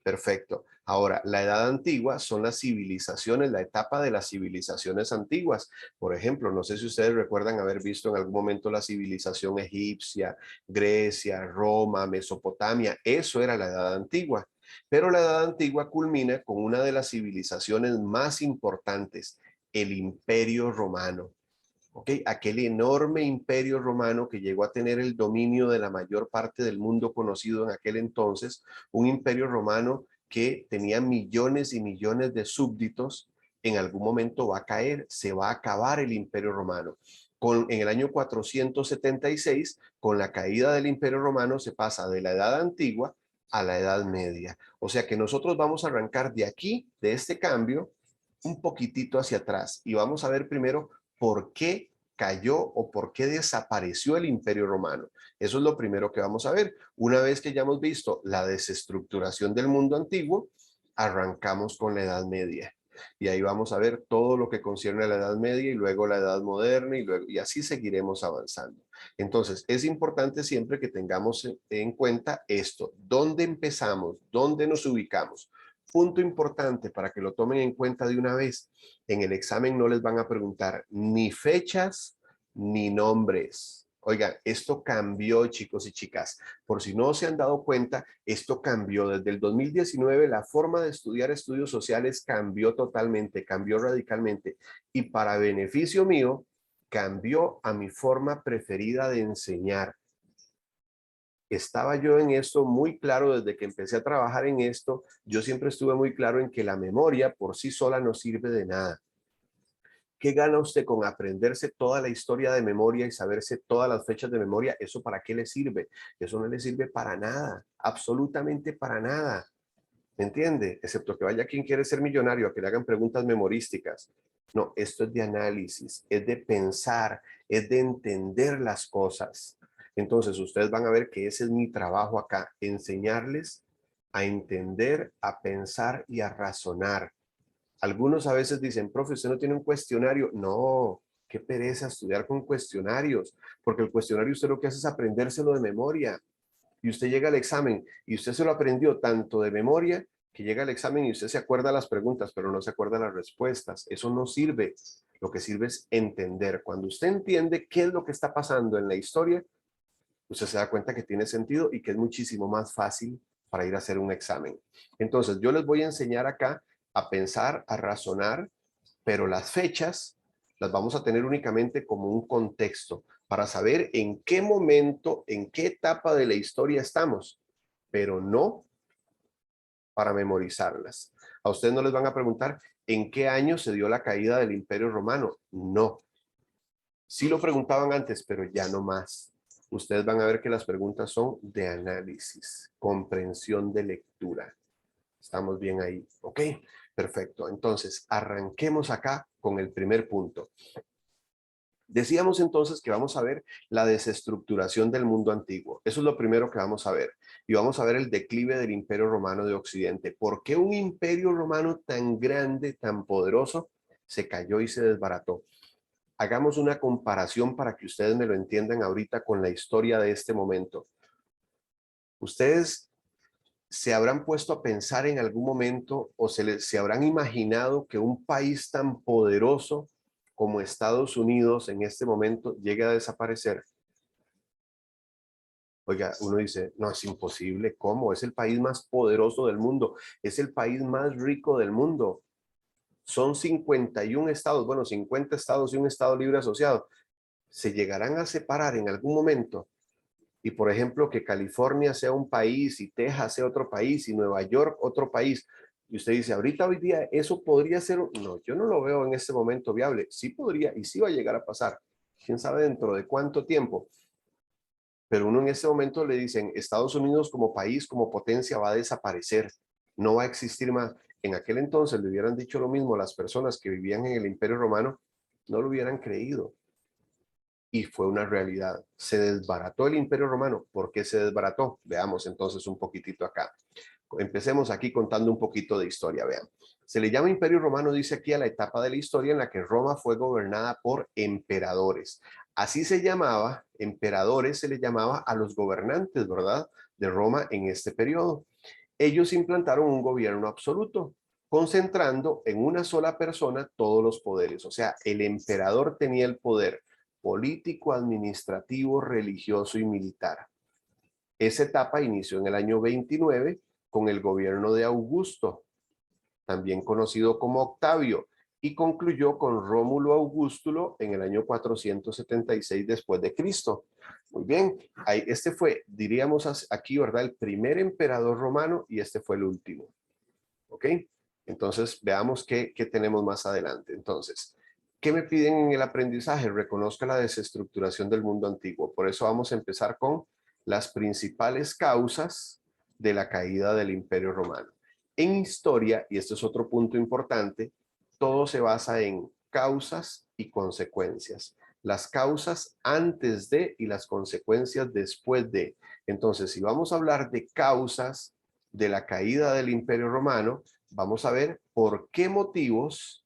Perfecto. Ahora, la edad antigua son las civilizaciones, la etapa de las civilizaciones antiguas. Por ejemplo, no sé si ustedes recuerdan haber visto en algún momento la civilización egipcia, Grecia, Roma, Mesopotamia. Eso era la edad antigua. Pero la edad antigua culmina con una de las civilizaciones más importantes, el Imperio Romano. ¿Ok? Aquel enorme imperio romano que llegó a tener el dominio de la mayor parte del mundo conocido en aquel entonces, un imperio romano que tenía millones y millones de súbditos, en algún momento va a caer, se va a acabar el imperio romano. En el año 476, con la caída del imperio romano, se pasa de la edad antigua a la edad media. O sea que nosotros vamos a arrancar de aquí, de este cambio, un poquitito hacia atrás y vamos a ver primero por qué cayó o por qué desapareció el Imperio Romano? Eso es lo primero que vamos a ver. Una vez que ya hemos visto la desestructuración del mundo antiguo, arrancamos con la Edad Media. Y ahí vamos a ver todo lo que concierne a la Edad Media y luego la Edad Moderna y así seguiremos avanzando. Entonces, es importante siempre que tengamos en cuenta esto. ¿Dónde empezamos? ¿Dónde nos ubicamos? Punto importante para que lo tomen en cuenta de una vez. En el examen no les van a preguntar ni fechas ni nombres. Oigan, esto cambió, chicos y chicas. Por si no se han dado cuenta, esto cambió. Desde el 2019, la forma de estudiar estudios sociales cambió totalmente, cambió radicalmente. Y para beneficio mío, cambió a mi forma preferida de enseñar. Estaba yo en esto muy claro desde que empecé a trabajar en esto. Yo siempre estuve muy claro en que la memoria por sí sola no sirve de nada. ¿Qué gana usted con aprenderse toda la historia de memoria y saberse todas las fechas de memoria? ¿Eso para qué le sirve? Eso no le sirve para nada, absolutamente para nada. ¿Me entiende? Excepto que vaya quien quiere ser millonario a que le hagan preguntas memorísticas. No, esto es de análisis, es de pensar, es de entender las cosas. Entonces, ustedes van a ver que ese es mi trabajo acá, enseñarles a entender, a pensar y a razonar. Algunos a veces dicen, profe, ¿usted no tiene un cuestionario? No, qué pereza estudiar con cuestionarios, porque el cuestionario usted lo que hace es aprendérselo de memoria. Y usted llega al examen y usted se lo aprendió tanto de memoria que llega al examen y usted se acuerda las preguntas, pero no se acuerda las respuestas. Eso no sirve. Lo que sirve es entender. Cuando usted entiende qué es lo que está pasando en la historia, usted se da cuenta que tiene sentido y que es muchísimo más fácil para ir a hacer un examen. Entonces, yo les voy a enseñar acá a pensar, a razonar, pero las fechas las vamos a tener únicamente como un contexto para saber en qué momento, en qué etapa de la historia estamos, pero no para memorizarlas. A ustedes no les van a preguntar en qué año se dio la caída del Imperio Romano. No. Sí lo preguntaban antes, pero ya no más. Ustedes van a ver que las preguntas son de análisis, comprensión de lectura. Estamos bien ahí, ¿ok? Perfecto. Entonces, arranquemos acá con el primer punto. Decíamos entonces que vamos a ver la desestructuración del mundo antiguo. Eso es lo primero que vamos a ver. Y vamos a ver el declive del Imperio Romano de Occidente. ¿Por qué un imperio romano tan grande, tan poderoso, se cayó y se desbarató? Hagamos una comparación para que ustedes me lo entiendan ahorita con la historia de este momento. Ustedes se habrán puesto a pensar en algún momento o se habrán imaginado que un país tan poderoso como Estados Unidos en este momento llegue a desaparecer. Oiga, uno dice, no, es imposible. ¿Cómo? Es el país más poderoso del mundo. Es el país más rico del mundo. Son 51 estados, bueno, 50 estados y un estado libre asociado. ¿Se llegarán a separar en algún momento? Y por ejemplo, que California sea un país y Texas sea otro país y Nueva York otro país. Y usted dice, ahorita hoy día eso podría ser, no, yo no lo veo en este momento viable. Sí podría y sí va a llegar a pasar. ¿Quién sabe dentro de cuánto tiempo? Pero uno en este momento le dicen, Estados Unidos como país, como potencia va a desaparecer. No va a existir más. En aquel entonces le hubieran dicho lo mismo a las personas que vivían en el Imperio Romano, no lo hubieran creído. Y fue una realidad. Se desbarató el Imperio Romano. ¿Por qué se desbarató? Veamos entonces un poquitito acá. Empecemos aquí contando un poquito de historia, vean. Se le llama Imperio Romano, dice aquí, a la etapa de la historia en la que Roma fue gobernada por emperadores. Así se llamaba, emperadores se le llamaba a los gobernantes, ¿verdad? De Roma en este periodo. Ellos implantaron un gobierno absoluto, concentrando en una sola persona todos los poderes. O sea, el emperador tenía el poder político, administrativo, religioso y militar. Esa etapa inició en el año 29 con el gobierno de Augusto, también conocido como Octavio, y concluyó con Rómulo Augustulo en el año 476 después de Cristo. Muy bien, este fue, diríamos aquí, ¿verdad? El primer emperador romano y este fue el último. ¿Ok? Entonces, veamos qué tenemos más adelante. Entonces, ¿qué me piden en el aprendizaje? Reconozca la desestructuración del mundo antiguo. Por eso vamos a empezar con las principales causas de la caída del Imperio Romano. En historia, y este es otro punto importante, todo se basa en causas y consecuencias. las causas antes de y las consecuencias después de. Entonces, si vamos a hablar de causas de la caída del Imperio Romano, vamos a ver por qué motivos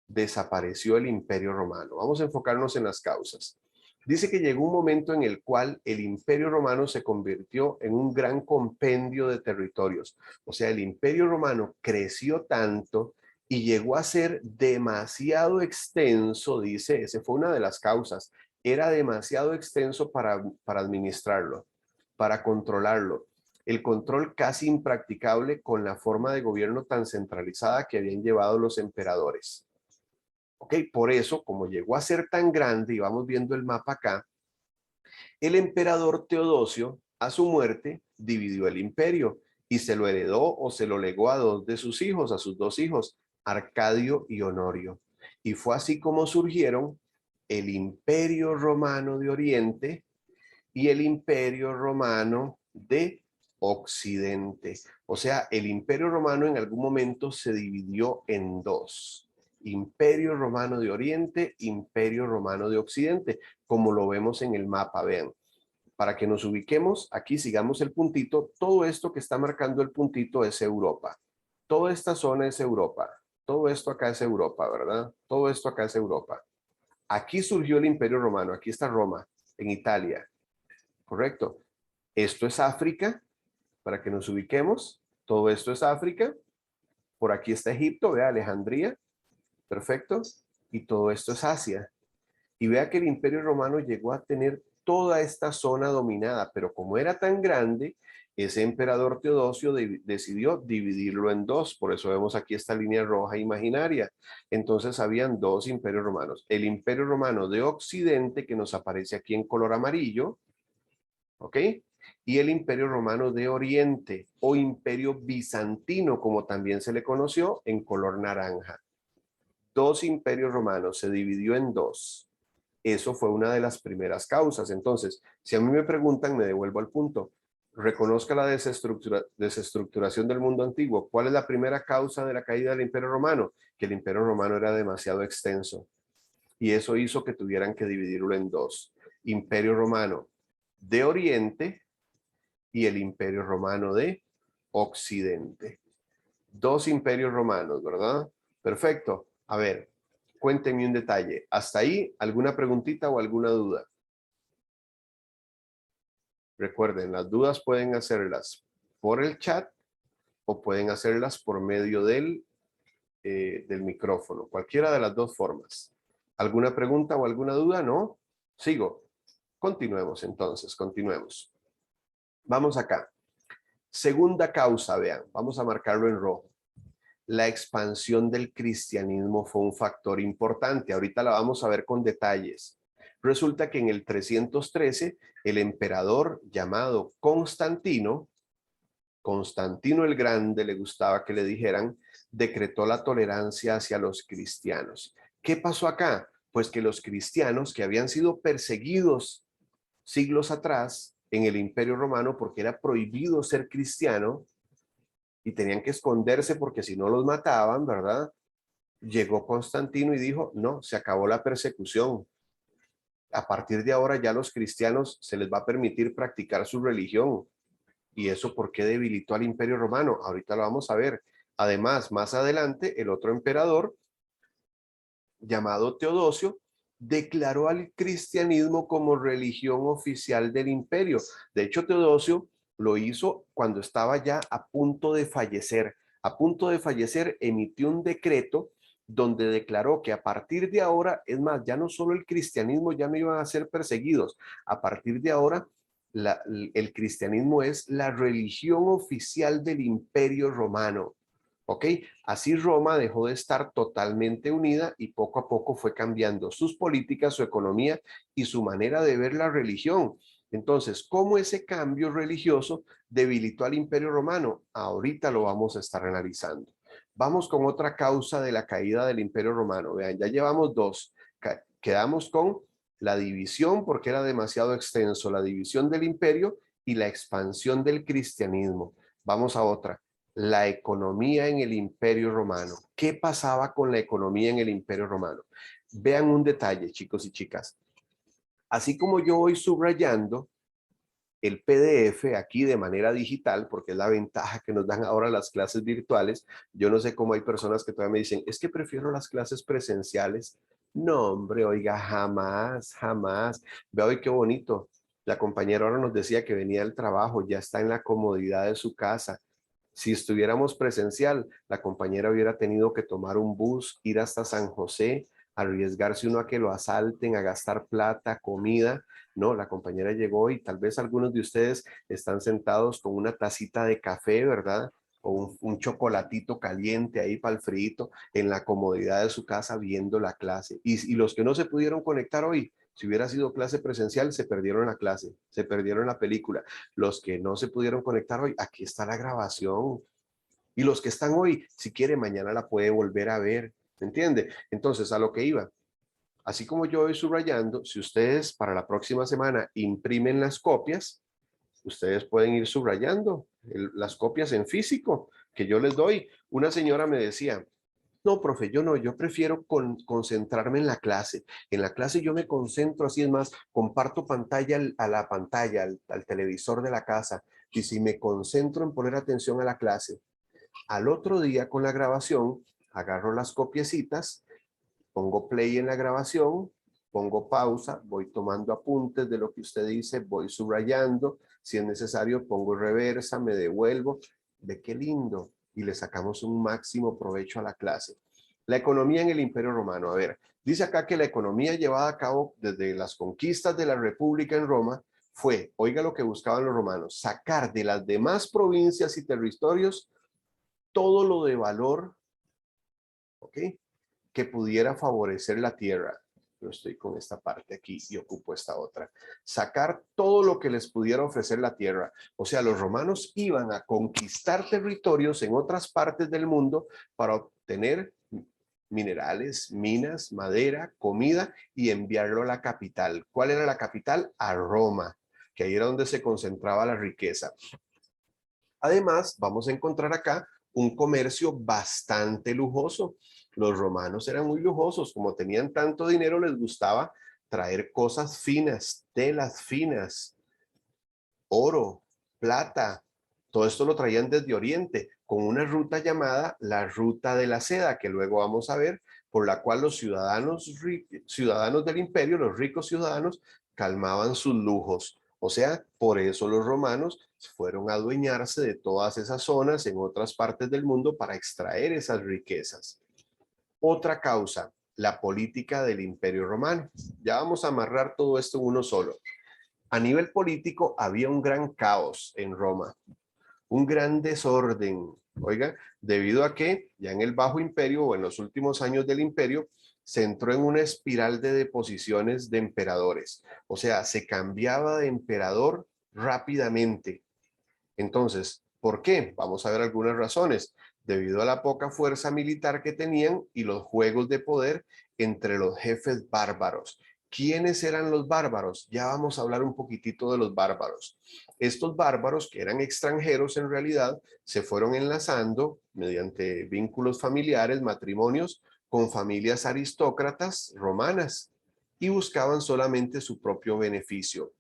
desapareció el Imperio Romano. Vamos a enfocarnos en las causas. Dice que llegó un momento en el cual el Imperio Romano se convirtió en un gran compendio de territorios. O sea, el Imperio Romano creció tanto y llegó a ser demasiado extenso, dice, esa fue una de las causas. Era demasiado extenso para administrarlo, para controlarlo. El control casi impracticable con la forma de gobierno tan centralizada que habían llevado los emperadores. Ok, por eso, como llegó a ser tan grande, y vamos viendo el mapa acá, el emperador Teodosio, a su muerte, dividió el imperio y se lo heredó o se lo legó a dos de sus hijos, a sus dos hijos, Arcadio y Honorio. Y fue así como surgieron el Imperio Romano de Oriente y el Imperio Romano de Occidente. O sea, el Imperio Romano en algún momento se dividió en dos. Imperio Romano de Oriente, Imperio Romano de Occidente, como lo vemos en el mapa, vean. Para que nos ubiquemos, aquí sigamos el puntito, todo esto que está marcando el puntito es Europa. Toda esta zona es Europa. Todo esto acá es Europa, ¿verdad? Todo esto acá es Europa. Aquí surgió el Imperio Romano, aquí está Roma, en Italia. Correcto. Esto es África, para que nos ubiquemos. Todo esto es África. Por aquí está Egipto, vea Alejandría. Perfecto. Y todo esto es Asia. Y vea que el Imperio Romano llegó a tener toda esta zona dominada, pero como era tan grande, ese emperador Teodosio decidió dividirlo en dos. Por eso vemos aquí esta línea roja imaginaria. Entonces habían dos imperios romanos. El Imperio Romano de Occidente, que nos aparece aquí en color amarillo, ¿ok? Y el Imperio Romano de Oriente o Imperio Bizantino, como también se le conoció, en color naranja. Dos imperios romanos, se dividió en dos. Eso fue una de las primeras causas. Entonces, si a mí me preguntan, me devuelvo al punto. Reconozca la desestructuración del mundo antiguo. ¿Cuál es la primera causa de la caída del Imperio Romano? Que el Imperio Romano era demasiado extenso. Y eso hizo que tuvieran que dividirlo en dos. Imperio Romano de Oriente y el Imperio Romano de Occidente. Dos imperios romanos, ¿verdad? Perfecto. A ver, cuéntenme un detalle. ¿Hasta ahí alguna preguntita o alguna duda? Recuerden, las dudas pueden hacerlas por el chat o pueden hacerlas por medio del micrófono. Cualquiera de las dos formas. ¿Alguna pregunta o alguna duda? ¿No? Sigo. Continuemos entonces, continuemos. Vamos acá. Segunda causa, vean, vamos a marcarlo en rojo. La expansión del cristianismo fue un factor importante. Ahorita la vamos a ver con detalles. Resulta que en el 313, el emperador llamado Constantino el Grande, le gustaba que le dijeran, decretó la tolerancia hacia los cristianos. ¿Qué pasó acá? Pues que los cristianos que habían sido perseguidos siglos atrás en el Imperio Romano porque era prohibido ser cristiano, y tenían que esconderse porque si no los mataban, ¿verdad? Llegó Constantino y dijo, no, se acabó la persecución. A partir de ahora ya los cristianos se les va a permitir practicar su religión. ¿Y eso por qué debilitó al Imperio Romano? Ahorita lo vamos a ver. Además, más adelante, el otro emperador, llamado Teodosio, declaró al cristianismo como religión oficial del imperio. De hecho, Teodosio lo hizo cuando estaba ya a punto de fallecer. A punto de fallecer, emitió un decreto donde declaró que a partir de ahora, es más, ya no solo el cristianismo ya no iban a ser perseguidos. A partir de ahora, el cristianismo es la religión oficial del Imperio Romano. ¿Ok? Así Roma dejó de estar totalmente unida y poco a poco fue cambiando sus políticas, su economía y su manera de ver la religión. Entonces, ¿cómo ese cambio religioso debilitó al Imperio Romano? Ahorita lo vamos a estar analizando. Vamos con otra causa de la caída del Imperio Romano. Vean, ya llevamos dos. Quedamos con la división porque era demasiado extenso, la división del imperio y la expansión del cristianismo. Vamos a otra. La economía en el Imperio Romano. ¿Qué pasaba con la economía en el Imperio Romano? Vean un detalle, chicos y chicas. Así como yo voy subrayando el PDF aquí de manera digital, porque es la ventaja que nos dan ahora las clases virtuales. Yo no sé cómo hay personas que todavía me dicen, es que prefiero las clases presenciales. No, hombre, oiga, jamás, jamás. Vea hoy qué bonito. La compañera ahora nos decía que venía del trabajo, ya está en la comodidad de su casa. Si estuviéramos presencial, la compañera hubiera tenido que tomar un bus, ir hasta San José, arriesgarse uno a que lo asalten, a gastar plata, comida. No, la compañera llegó y tal vez algunos de ustedes están sentados con una tacita de café, ¿verdad? O un chocolatito caliente ahí para el frío, en la comodidad de su casa viendo la clase. Y los que no se pudieron conectar hoy, si hubiera sido clase presencial, se perdieron la clase, se perdieron la película. Los que no se pudieron conectar hoy, aquí está la grabación. Y los que están hoy, si quiere, mañana la puede volver a ver. ¿Me entiende? Entonces, a lo que iba. Así como yo voy subrayando, si ustedes para la próxima semana imprimen las copias, ustedes pueden ir subrayando las copias en físico que yo les doy. Una señora me decía, no, profe, yo no, yo prefiero concentrarme en la clase. En la clase yo me concentro, así es más, comparto pantalla a la pantalla, al televisor de la casa. Y si me concentro en poner atención a la clase, al otro día con la grabación, agarro las copiecitas, pongo play en la grabación, pongo pausa, voy tomando apuntes de lo que usted dice, voy subrayando, si es necesario pongo reversa, me devuelvo. Ve qué lindo. Y le sacamos un máximo provecho a la clase. La economía en el Imperio Romano. A ver, dice acá que la economía llevada a cabo desde las conquistas de la República en Roma fue, oiga lo que buscaban los romanos, sacar de las demás provincias y territorios todo lo de valor, ¿ok?, que pudiera favorecer la tierra. Yo estoy con esta parte aquí y ocupo esta otra. Sacar todo lo que les pudiera ofrecer la tierra. O sea, los romanos iban a conquistar territorios en otras partes del mundo para obtener minerales, minas, madera, comida y enviarlo a la capital. ¿Cuál era la capital? A Roma, que ahí era donde se concentraba la riqueza. Además, vamos a encontrar acá un comercio bastante lujoso. Los romanos eran muy lujosos, como tenían tanto dinero, les gustaba traer cosas finas, telas finas, oro, plata. Todo esto lo traían desde Oriente, con una ruta llamada la Ruta de la Seda, que luego vamos a ver, por la cual los ciudadanos del imperio, los ricos ciudadanos, calmaban sus lujos. O sea, por eso los romanos fueron a adueñarse de todas esas zonas en otras partes del mundo para extraer esas riquezas. Otra causa, la política del Imperio Romano. Ya vamos a amarrar todo esto en uno solo. A nivel político había un gran caos en Roma, un gran desorden, oiga, debido a que ya en el Bajo Imperio o en los últimos años del Imperio se entró en una espiral de deposiciones de emperadores. O sea, se cambiaba de emperador rápidamente. Entonces, ¿por qué? Vamos a ver algunas razones. Debido a la poca fuerza militar que tenían y los juegos de poder entre los jefes bárbaros. ¿Quiénes eran los bárbaros? Ya vamos a hablar un poquitito de los bárbaros. Estos bárbaros, que eran extranjeros en realidad, se fueron enlazando mediante vínculos familiares, matrimonios, con familias aristócratas romanas y buscaban solamente su propio beneficio.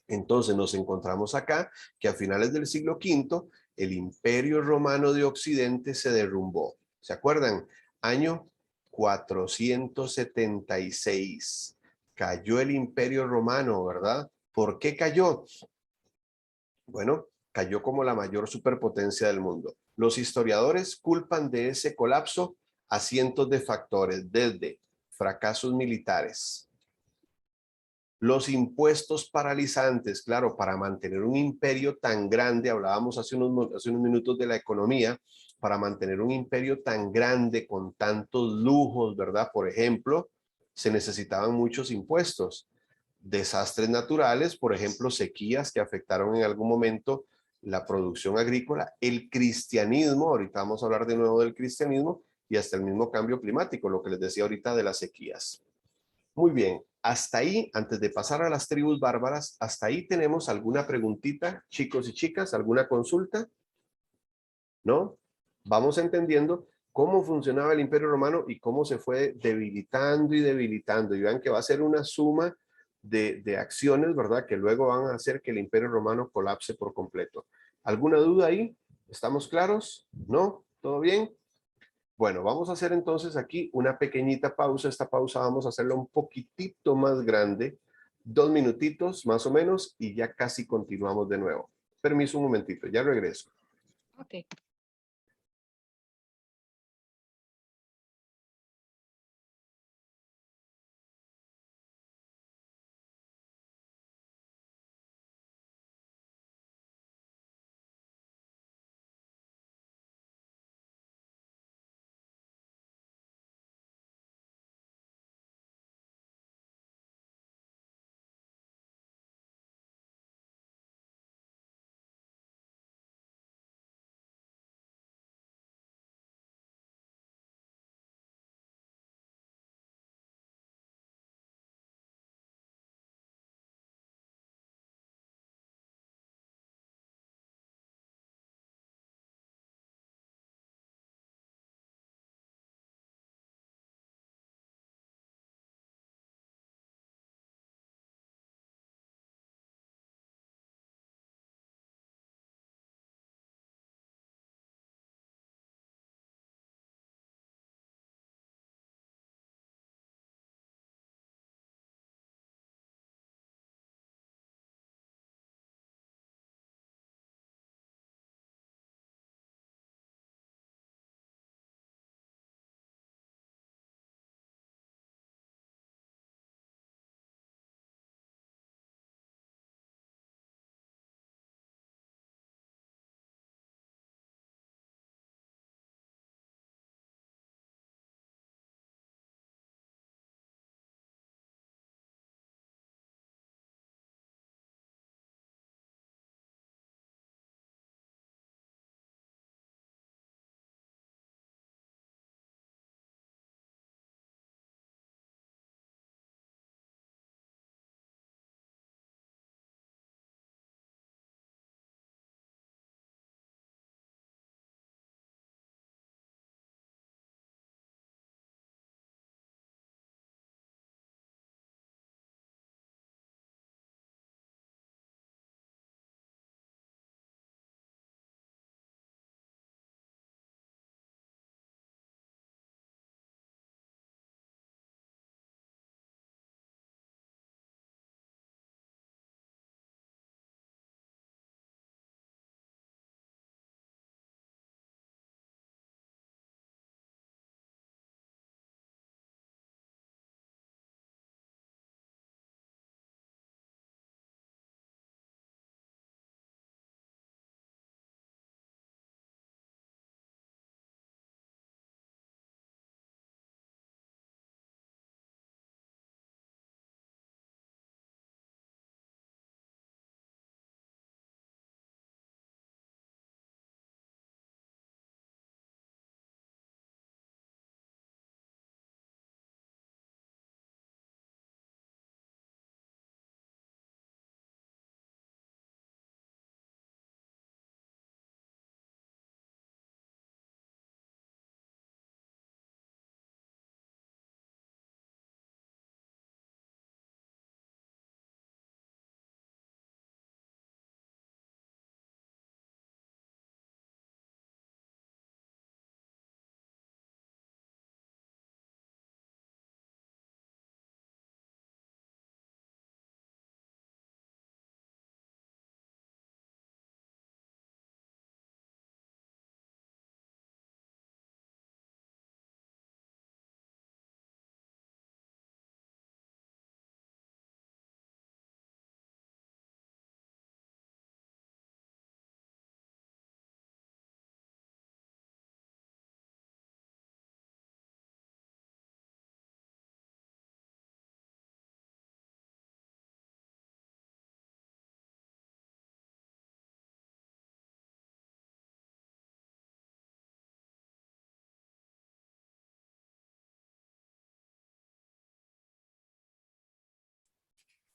Entonces nos encontramos acá que a finales del siglo V el Imperio Romano de Occidente se derrumbó. ¿Se acuerdan? Año 476. Cayó el Imperio Romano, ¿verdad? ¿Por qué cayó? Bueno, cayó como la mayor superpotencia del mundo. Los historiadores culpan de ese colapso a cientos de factores, desde fracasos militares, los impuestos paralizantes, claro, para mantener un imperio tan grande, hablábamos hace unos minutos de la economía, para mantener un imperio tan grande con tantos lujos, ¿verdad? Por ejemplo, se necesitaban muchos impuestos. Desastres naturales, por ejemplo, sequías que afectaron en algún momento la producción agrícola, el cristianismo, ahorita vamos a hablar de nuevo del cristianismo, y hasta el mismo cambio climático, lo que les decía ahorita de las sequías. Muy bien, hasta ahí, antes de pasar a las tribus bárbaras, hasta ahí tenemos alguna preguntita, chicos y chicas, alguna consulta, ¿no? Vamos entendiendo cómo funcionaba el Imperio Romano y cómo se fue debilitando y debilitando. Y vean que va a ser una suma de acciones, ¿verdad? Que luego van a hacer que el Imperio Romano colapse por completo. ¿Alguna duda ahí? ¿Estamos claros? ¿No? ¿Todo bien? Bueno, vamos a hacer entonces aquí una pequeñita pausa. Esta pausa vamos a hacerla un poquitito más grande, 2 minutitos más o menos, y ya casi continuamos de nuevo. Permiso un momentito, ya regreso. Ok.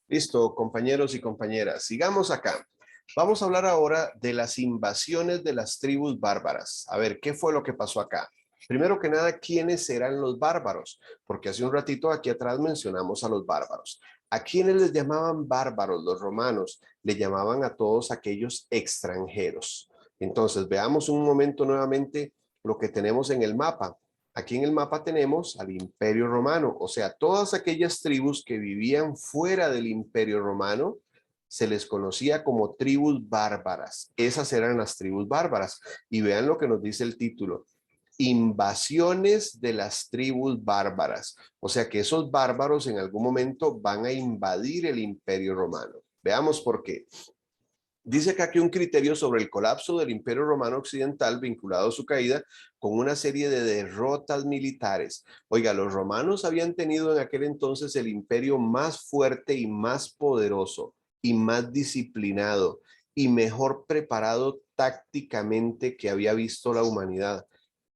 Listo, compañeros y compañeras, sigamos acá. Vamos a hablar ahora de las invasiones de las tribus bárbaras. A ver, ¿qué fue lo que pasó acá? Primero que nada, ¿quiénes eran los bárbaros? Porque hace un ratito aquí atrás mencionamos a los bárbaros. ¿A quiénes les llamaban bárbaros los romanos? Le llamaban a todos aquellos extranjeros. Entonces, veamos un momento nuevamente lo que tenemos en el mapa. Aquí en el mapa tenemos al Imperio Romano, o sea, todas aquellas tribus que vivían fuera del Imperio Romano se les conocía como tribus bárbaras. Esas eran las tribus bárbaras. Y vean lo que nos dice el título: invasiones de las tribus bárbaras. O sea que esos bárbaros en algún momento van a invadir el Imperio Romano. Veamos por qué. Dice acá que un criterio sobre el colapso del Imperio Romano Occidental vinculado a su caída con una serie de derrotas militares. Oiga, los romanos habían tenido en aquel entonces el imperio más fuerte y más poderoso y más disciplinado y mejor preparado tácticamente que había visto la humanidad.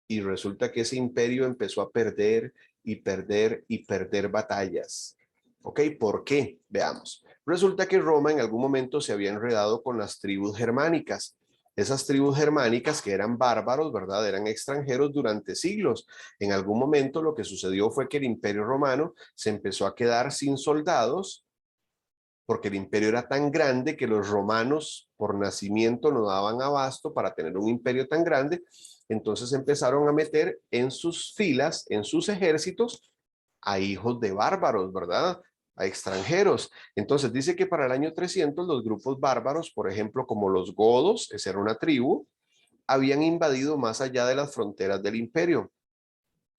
Y resulta que ese imperio empezó a perder y perder y perder batallas. ¿Ok? ¿Por qué? Veamos. Resulta que Roma en algún momento se había enredado con las tribus germánicas. Esas tribus germánicas que eran bárbaros, ¿verdad? Eran extranjeros durante siglos. En algún momento lo que sucedió fue que el Imperio Romano se empezó a quedar sin soldados porque el imperio era tan grande que los romanos por nacimiento no daban abasto para tener un imperio tan grande. Entonces empezaron a meter en sus filas, en sus ejércitos, a hijos de bárbaros, ¿verdad? A extranjeros. Entonces dice que para el año 300 los grupos bárbaros, por ejemplo, como los godos, esa era una tribu, habían invadido más allá de las fronteras del imperio.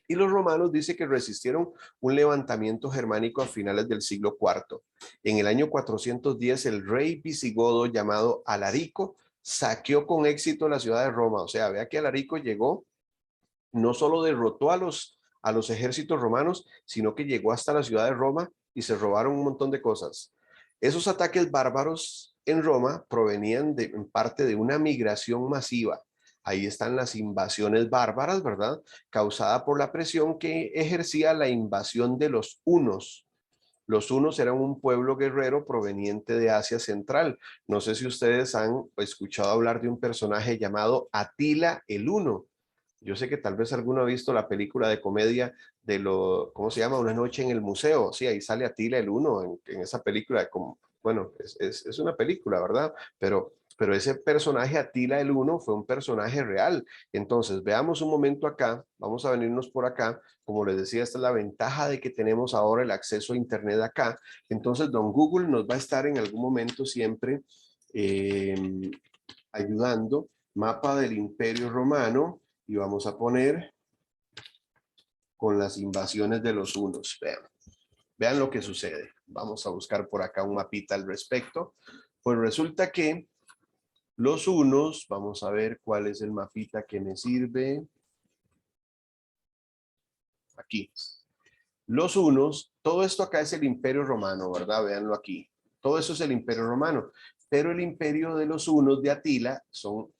Y los romanos dice que resistieron un levantamiento germánico a finales del siglo IV. En el año 410, el rey visigodo llamado Alarico saqueó con éxito la ciudad de Roma. O sea, vea que Alarico llegó, no solo derrotó a los ejércitos romanos, sino que llegó hasta la ciudad de Roma y se robaron un montón de cosas. Esos ataques bárbaros en Roma provenían en parte de una migración masiva. Ahí están las invasiones bárbaras, ¿verdad? Causada por la presión que ejercía la invasión de los hunos. Los hunos eran un pueblo guerrero proveniente de Asia Central. No sé si ustedes han escuchado hablar de un personaje llamado Atila el Huno. Yo sé que tal vez alguno ha visto la película de comedia de ¿cómo se llama? Una noche en el museo. Sí, ahí sale Atila el Huno en esa película. Bueno, es una película, ¿verdad? Pero ese personaje Atila el Huno fue un personaje real. Entonces, veamos un momento acá, vamos a venirnos por acá. Como les decía, esta es la ventaja de que tenemos ahora el acceso a Internet acá. Entonces, don Google nos va a estar en algún momento siempre eh, ayudando. Mapa del Imperio Romano. Y vamos a poner con las invasiones de los hunos. Vean lo que sucede. Vamos a buscar por acá un mapita al respecto. Pues resulta que los hunos, vamos a ver cuál es el mapita que me sirve. Aquí. Los hunos, todo esto acá es el Imperio Romano, ¿verdad? Véanlo aquí. Todo eso es el Imperio Romano. Pero el imperio de los hunos de Atila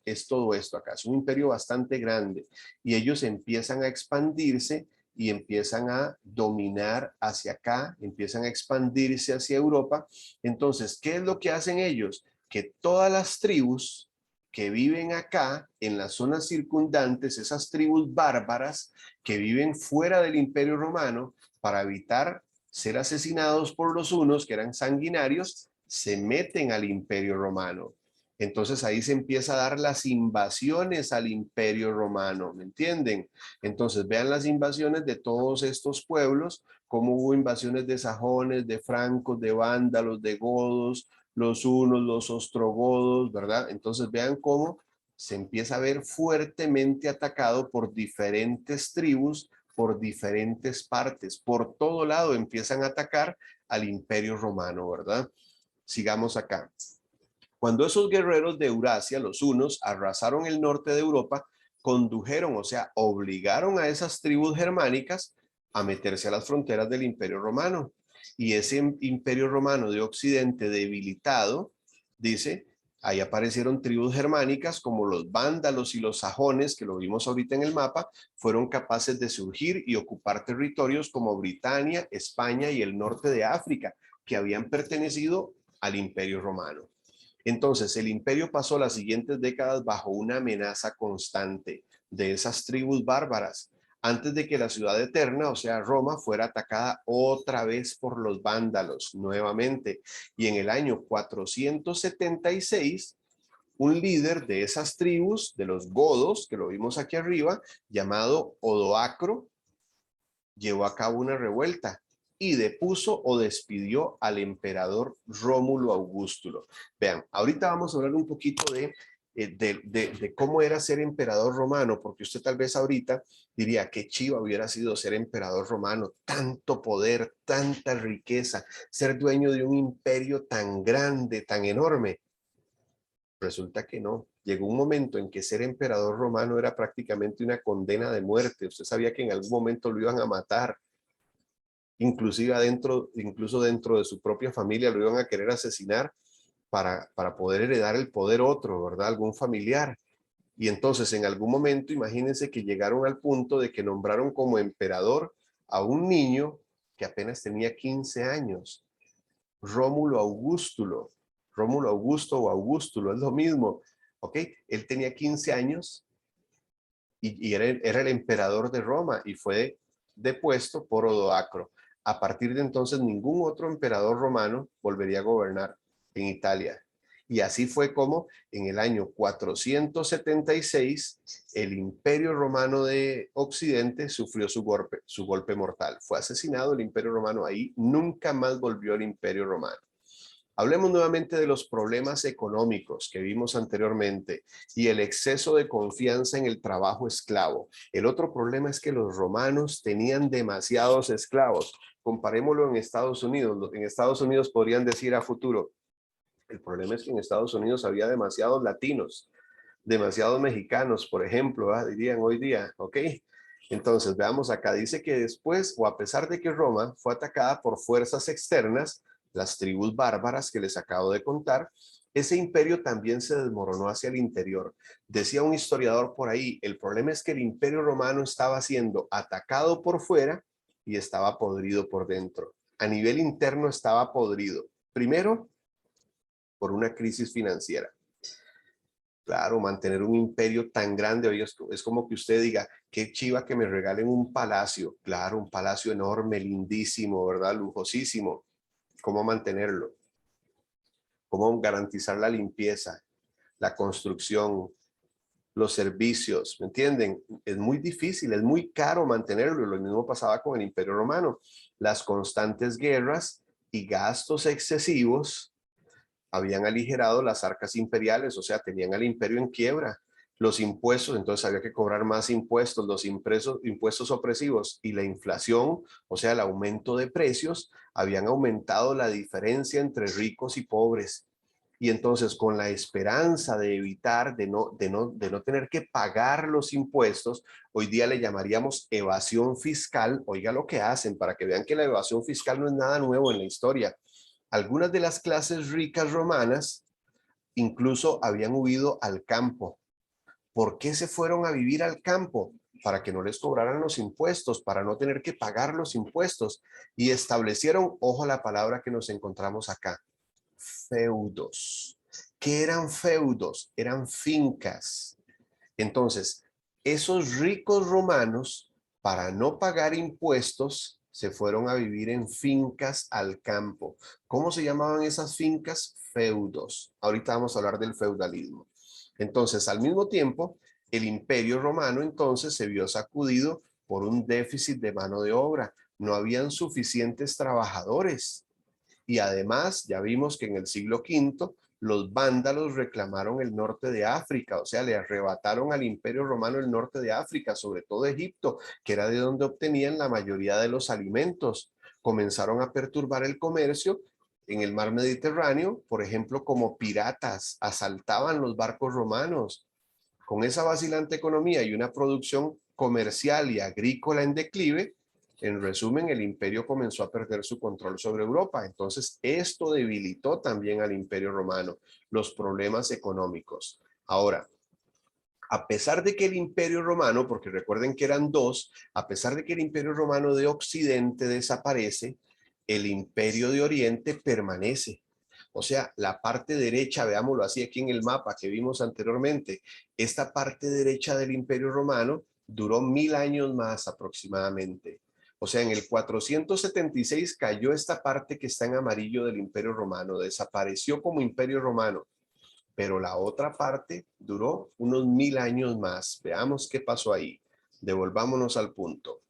es todo esto acá. Es un imperio bastante grande. Y ellos empiezan a expandirse y empiezan a dominar hacia acá, empiezan a expandirse hacia Europa. Entonces, ¿qué es lo que hacen ellos? Que todas las tribus que viven acá, en las zonas circundantes, esas tribus bárbaras que viven fuera del Imperio Romano, para evitar ser asesinados por los hunos, que eran sanguinarios, se meten al Imperio Romano. Entonces ahí se empieza a dar las invasiones al Imperio Romano, ¿me entienden? Entonces vean las invasiones de todos estos pueblos, como hubo invasiones de sajones, de francos, de vándalos, de godos, los hunos, los ostrogodos, ¿verdad? Entonces vean cómo se empieza a ver fuertemente atacado por diferentes tribus, por diferentes partes, por todo lado empiezan a atacar al Imperio Romano, ¿verdad? Sigamos acá. Cuando esos guerreros de Eurasia, los hunos, arrasaron el norte de Europa, condujeron, o sea, obligaron a esas tribus germánicas a meterse a las fronteras del Imperio Romano. Y ese Imperio Romano de Occidente debilitado, dice, ahí aparecieron tribus germánicas como los vándalos y los sajones, que lo vimos ahorita en el mapa, fueron capaces de surgir y ocupar territorios como Britania, España y el norte de África, que habían pertenecido al Imperio Romano. Entonces, el imperio pasó las siguientes décadas bajo una amenaza constante. de esas tribus bárbaras, antes de que la ciudad eterna, o sea, Roma, fuera atacada otra vez por los vándalos nuevamente. Y en el año 476, un líder de esas tribus, de los godos, que lo vimos aquí arriba, llamado Odoacro, llevó a cabo una revuelta y depuso o despidió al emperador Rómulo Augustulo. Vean, ahorita vamos a hablar un poquito de cómo era ser emperador romano, porque usted tal vez ahorita diría qué chiva hubiera sido ser emperador romano, tanto poder, tanta riqueza, ser dueño de un imperio tan grande, tan enorme. Resulta que no. Llegó un momento en que ser emperador romano era prácticamente una condena de muerte. Usted sabía que en algún momento lo iban a matar. Incluso dentro de su propia familia lo iban a querer asesinar para poder heredar el poder otro, ¿verdad? Algún familiar. Y entonces en algún momento, imagínense que llegaron al punto de que nombraron como emperador a un niño que apenas tenía 15 años, Rómulo Augustulo. Rómulo Augusto o Augustulo, es lo mismo, ¿ok? Él tenía 15 años y era el emperador de Roma y fue depuesto por Odoacro. A partir de entonces, ningún otro emperador romano volvería a gobernar en Italia. Y así fue como en el año 476 el Imperio Romano de Occidente sufrió su golpe mortal. Fue asesinado el Imperio Romano ahí, nunca más volvió el Imperio Romano. Hablemos nuevamente de los problemas económicos que vimos anteriormente y el exceso de confianza en el trabajo esclavo. El otro problema es que los romanos tenían demasiados esclavos. Comparémoslo en Estados Unidos. En Estados Unidos podrían decir a futuro, el problema es que en Estados Unidos había demasiados latinos, demasiados mexicanos, por ejemplo, dirían hoy día, ¿ok? Entonces, veamos acá, dice que después, o a pesar de que Roma fue atacada por fuerzas externas, las tribus bárbaras que les acabo de contar, ese imperio también se desmoronó hacia el interior. Decía un historiador por ahí, el problema es que el imperio romano estaba siendo atacado por fuera y estaba podrido por dentro. A nivel interno estaba podrido. Primero, por una crisis financiera. Claro, mantener un imperio tan grande, oye, es como que usted diga, qué chiva que me regalen un palacio. Claro, un palacio enorme, lindísimo, ¿verdad? Lujosísimo. ¿Cómo mantenerlo? ¿Cómo garantizar la limpieza, la construcción, los servicios? ¿Me entienden? Es muy difícil, es muy caro mantenerlo. Lo mismo pasaba con el Imperio Romano. Las constantes guerras y gastos excesivos habían aligerado las arcas imperiales, o sea, tenían al imperio en quiebra. Los impuestos, entonces había que cobrar más impuestos, los impuestos opresivos y la inflación, o sea, el aumento de precios, habían aumentado la diferencia entre ricos y pobres. Y entonces con la esperanza de evitar, de no tener que pagar los impuestos, hoy día le llamaríamos evasión fiscal. Oiga lo que hacen para que vean que la evasión fiscal no es nada nuevo en la historia. Algunas de las clases ricas romanas incluso habían huido al campo. ¿Por qué se fueron a vivir al campo? Para que no les cobraran los impuestos, para no tener que pagar los impuestos. Y establecieron, ojo a la palabra que nos encontramos acá, feudos. ¿Qué eran feudos? Eran fincas. Entonces, esos ricos romanos, para no pagar impuestos, se fueron a vivir en fincas al campo. ¿Cómo se llamaban esas fincas? Feudos. Ahorita vamos a hablar del feudalismo. Entonces, al mismo tiempo, el Imperio Romano entonces se vio sacudido por un déficit de mano de obra. No habían suficientes trabajadores. Y además, ya vimos que en el siglo V, los vándalos reclamaron el norte de África, o sea, le arrebataron al Imperio Romano el norte de África, sobre todo Egipto, que era de donde obtenían la mayoría de los alimentos. Comenzaron a perturbar el comercio en el mar Mediterráneo, por ejemplo, como piratas, asaltaban los barcos romanos. Con esa vacilante economía y una producción comercial y agrícola en declive, en resumen, el imperio comenzó a perder su control sobre Europa. Entonces, esto debilitó también al Imperio Romano, los problemas económicos. Ahora, a pesar de que el Imperio Romano, porque recuerden que eran dos, a pesar de que el Imperio Romano de Occidente desaparece, el Imperio de Oriente permanece. O sea, la parte derecha, veámoslo así aquí en el mapa que vimos anteriormente, esta parte derecha del Imperio Romano duró 1000 años más aproximadamente. O sea, en el 476 cayó esta parte que está en amarillo del Imperio Romano, desapareció como Imperio Romano, pero la otra parte duró unos 1000 años más. Veamos qué pasó ahí. Devolvámonos al punto.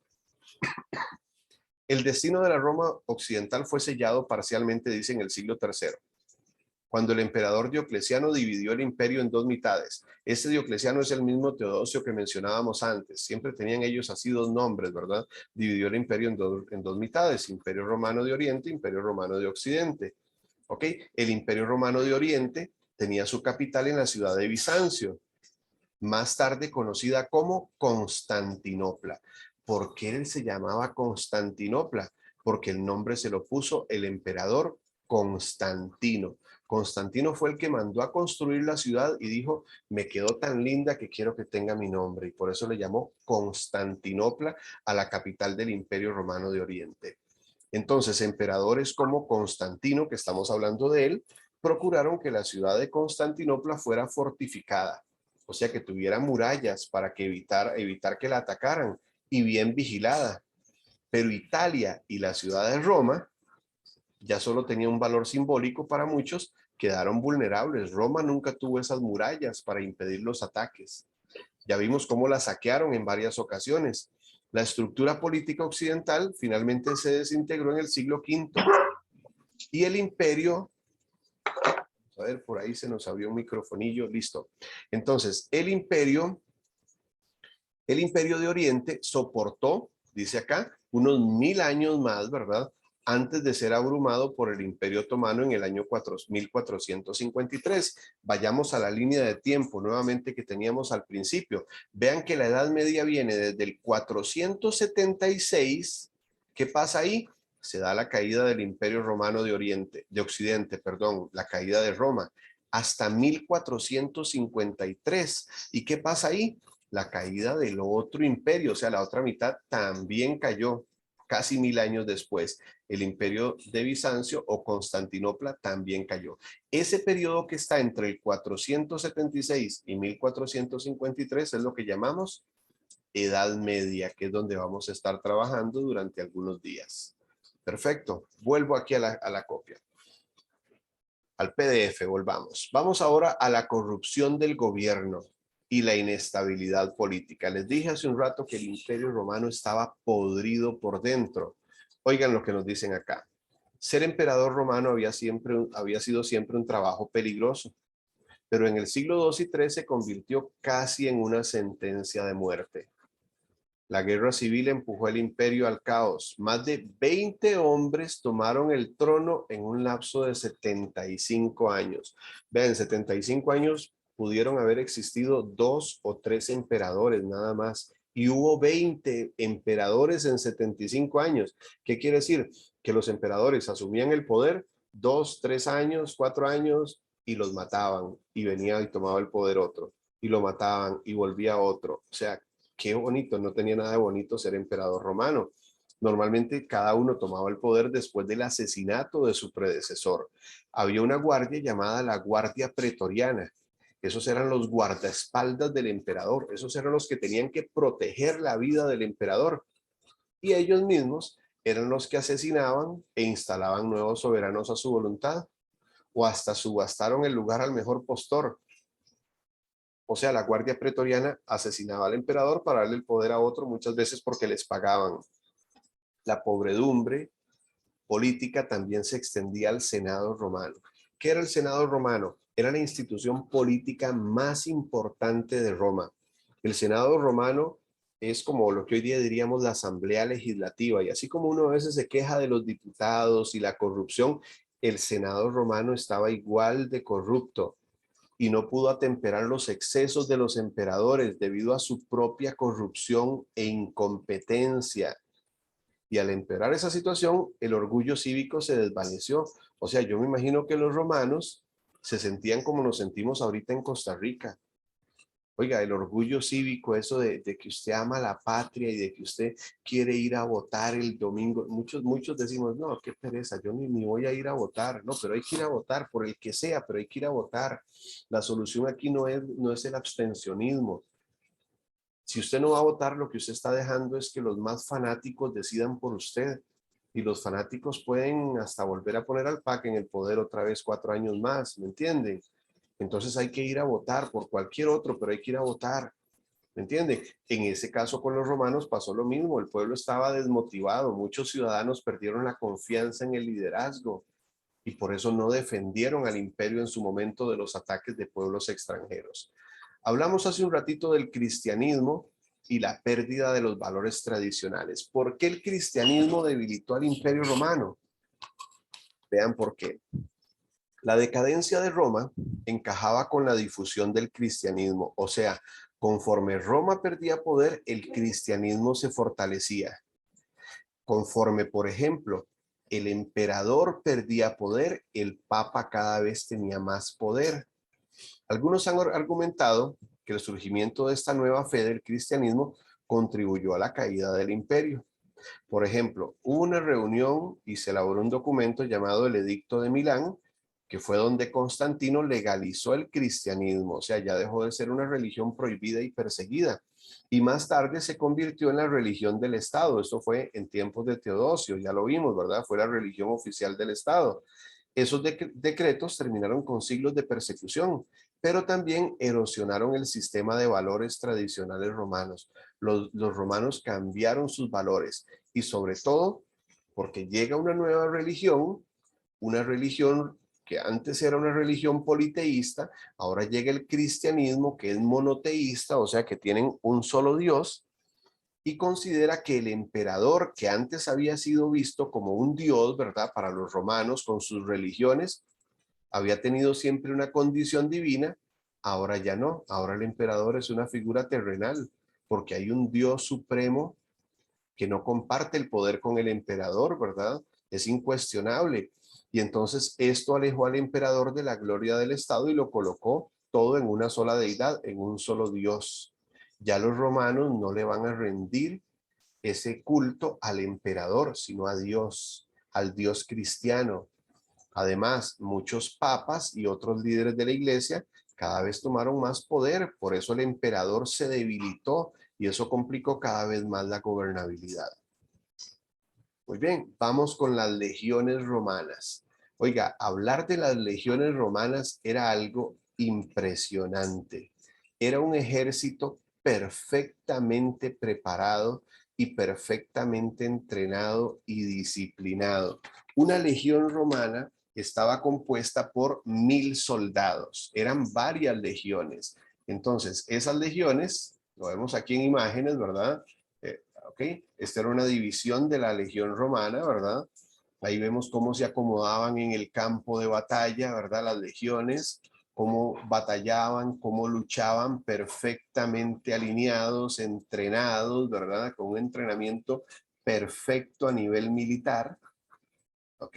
El destino de la Roma occidental fue sellado parcialmente, dice, en el siglo III, cuando el emperador Diocleciano dividió el imperio en dos mitades. Este Diocleciano es el mismo Teodosio que mencionábamos antes. Siempre tenían ellos así dos nombres, ¿verdad? Dividió el imperio en dos mitades, Imperio Romano de Oriente, Imperio Romano de Occidente. ¿Ok? El Imperio Romano de Oriente tenía su capital en la ciudad de Bizancio, más tarde conocida como Constantinopla. ¿Por qué él se llamaba Constantinopla? Porque el nombre se lo puso el emperador Constantino. Constantino fue el que mandó a construir la ciudad y dijo, me quedó tan linda que quiero que tenga mi nombre. Y por eso le llamó Constantinopla a la capital del Imperio Romano de Oriente. Entonces, emperadores como Constantino, que estamos hablando de él, procuraron que la ciudad de Constantinopla fuera fortificada, o sea, que tuviera murallas para que evitar que la atacaran y bien vigilada. Pero Italia y la ciudad de Roma ya solo tenía un valor simbólico para muchos, quedaron vulnerables. Roma nunca tuvo esas murallas para impedir los ataques. Ya vimos cómo la saquearon en varias ocasiones. La estructura política occidental finalmente se desintegró en el siglo V y el imperio, a ver, por ahí se nos abrió un microfonillo, listo. Entonces, el imperio de Oriente soportó, dice acá, unos 1000 años más, ¿verdad? Antes de ser abrumado por el Imperio Otomano en el año 1453. Vayamos a la línea de tiempo nuevamente que teníamos al principio. Vean que la Edad Media viene desde el 476. ¿Qué pasa ahí? Se da la caída del Imperio Romano de Occidente, perdón, la caída de Roma, hasta 1453. ¿Y qué pasa ahí? La caída del otro imperio, o sea, la otra mitad también cayó casi 1000 años después. El imperio de Bizancio o Constantinopla también cayó. Ese periodo que está entre el 476 y 1453 es lo que llamamos Edad Media, que es donde vamos a estar trabajando durante algunos días. Perfecto. Vuelvo aquí a la copia. Al PDF, volvamos. Vamos ahora a la corrupción del gobierno y la inestabilidad política. Les dije hace un rato que el Imperio Romano estaba podrido por dentro. Oigan lo que nos dicen acá. Ser emperador romano había sido siempre un trabajo peligroso, pero en el siglo II y III se convirtió casi en una sentencia de muerte. La guerra civil empujó el imperio al caos. Más de 20 hombres tomaron el trono en un lapso de 75 años. Vean, 75 años pudieron haber existido 2 o 3 emperadores nada más. Y hubo 20 emperadores en 75 años. ¿Qué quiere decir? Que los emperadores asumían el poder 2, 3 años, 4 años y los mataban. Y venía y tomaba el poder otro. Y lo mataban y volvía otro. O sea, qué bonito, no tenía nada de bonito ser emperador romano. Normalmente cada uno tomaba el poder después del asesinato de su predecesor. Había una guardia llamada la Guardia Pretoriana. Esos eran los guardaespaldas del emperador. Esos eran los que tenían que proteger la vida del emperador. Y ellos mismos eran los que asesinaban e instalaban nuevos soberanos a su voluntad. O hasta subastaron el lugar al mejor postor. O sea, la Guardia Pretoriana asesinaba al emperador para darle el poder a otro, muchas veces porque les pagaban. La pobredumbre política también se extendía al Senado romano. ¿Qué era el Senado romano? Era la institución política más importante de Roma. El Senado romano es como lo que hoy día diríamos la Asamblea Legislativa, y así como uno a veces se queja de los diputados y la corrupción, el Senado romano estaba igual de corrupto y no pudo atemperar los excesos de los emperadores debido a su propia corrupción e incompetencia. Y al empeorar esa situación, el orgullo cívico se desvaneció. O sea, yo me imagino que los romanos se sentían como nos sentimos ahorita en Costa Rica. Oiga, el orgullo cívico, eso de que usted ama la patria y de que usted quiere ir a votar el domingo. Muchos decimos, no, qué pereza, yo ni voy a ir a votar. No, pero hay que ir a votar por el que sea, pero hay que ir a votar. La solución aquí no es el abstencionismo. Si usted no va a votar, lo que usted está dejando es que los más fanáticos decidan por usted. Y los fanáticos pueden hasta volver a poner al PAC en el poder otra vez 4 años más, ¿me entienden? Entonces hay que ir a votar por cualquier otro, pero hay que ir a votar, ¿me entienden? En ese caso con los romanos pasó lo mismo, el pueblo estaba desmotivado, muchos ciudadanos perdieron la confianza en el liderazgo y por eso no defendieron al imperio en su momento de los ataques de pueblos extranjeros. Hablamos hace un ratito del cristianismo y la pérdida de los valores tradicionales. ¿Por qué el cristianismo debilitó al imperio romano? Vean por qué. La decadencia de Roma encajaba con la difusión del cristianismo, o sea, conforme Roma perdía poder, el cristianismo se fortalecía. Conforme, por ejemplo, el emperador perdía poder, el papa cada vez tenía más poder. Algunos han argumentado que el surgimiento de esta nueva fe del cristianismo contribuyó a la caída del imperio. Por ejemplo, hubo una reunión y se elaboró un documento llamado el Edicto de Milán, que fue donde Constantino legalizó el cristianismo, o sea, ya dejó de ser una religión prohibida y perseguida. Y más tarde se convirtió en la religión del Estado. Esto fue en tiempos de Teodosio, ya lo vimos, ¿verdad? Fue la religión oficial del Estado. Esos decretos terminaron con siglos de persecución, pero también erosionaron el sistema de valores tradicionales romanos. Los romanos cambiaron sus valores y sobre todo porque llega una religión que antes era una religión politeísta, ahora llega el cristianismo que es monoteísta, o sea que tienen un solo Dios, y considera que el emperador, que antes había sido visto como un dios, ¿verdad? Para los romanos con sus religiones, había tenido siempre una condición divina, ahora ya no, ahora el emperador es una figura terrenal, porque hay un Dios supremo que no comparte el poder con el emperador, ¿verdad? Es incuestionable. Y entonces esto alejó al emperador de la gloria del Estado y lo colocó todo en una sola deidad, en un solo Dios. Ya los romanos no le van a rendir ese culto al emperador, sino a Dios, al Dios cristiano. Además, muchos papas y otros líderes de la iglesia cada vez tomaron más poder, por eso el emperador se debilitó y eso complicó cada vez más la gobernabilidad. Muy bien, vamos con las legiones romanas. Oiga, hablar de las legiones romanas era algo impresionante. Era un ejército perfectamente preparado y perfectamente entrenado y disciplinado. Una legión romana estaba compuesta por 1000 soldados. Eran varias legiones. Entonces, esas legiones, lo vemos aquí en imágenes, ¿verdad? ¿Ok? Esta era una división de la legión romana, ¿verdad? Ahí vemos cómo se acomodaban en el campo de batalla, ¿verdad? Las legiones, cómo batallaban, cómo luchaban perfectamente alineados, entrenados, ¿verdad? Con un entrenamiento perfecto a nivel militar. ¿Ok?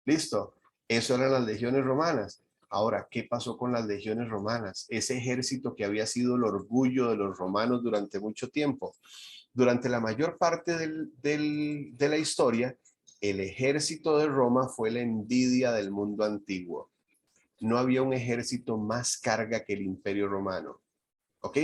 Listo. Eso eran las legiones romanas. Ahora, ¿qué pasó con las legiones romanas? Ese ejército que había sido el orgullo de los romanos durante mucho tiempo. Durante la mayor parte de la historia, el ejército de Roma fue la envidia del mundo antiguo. No había un ejército más carga que el Imperio Romano. ¿Ok?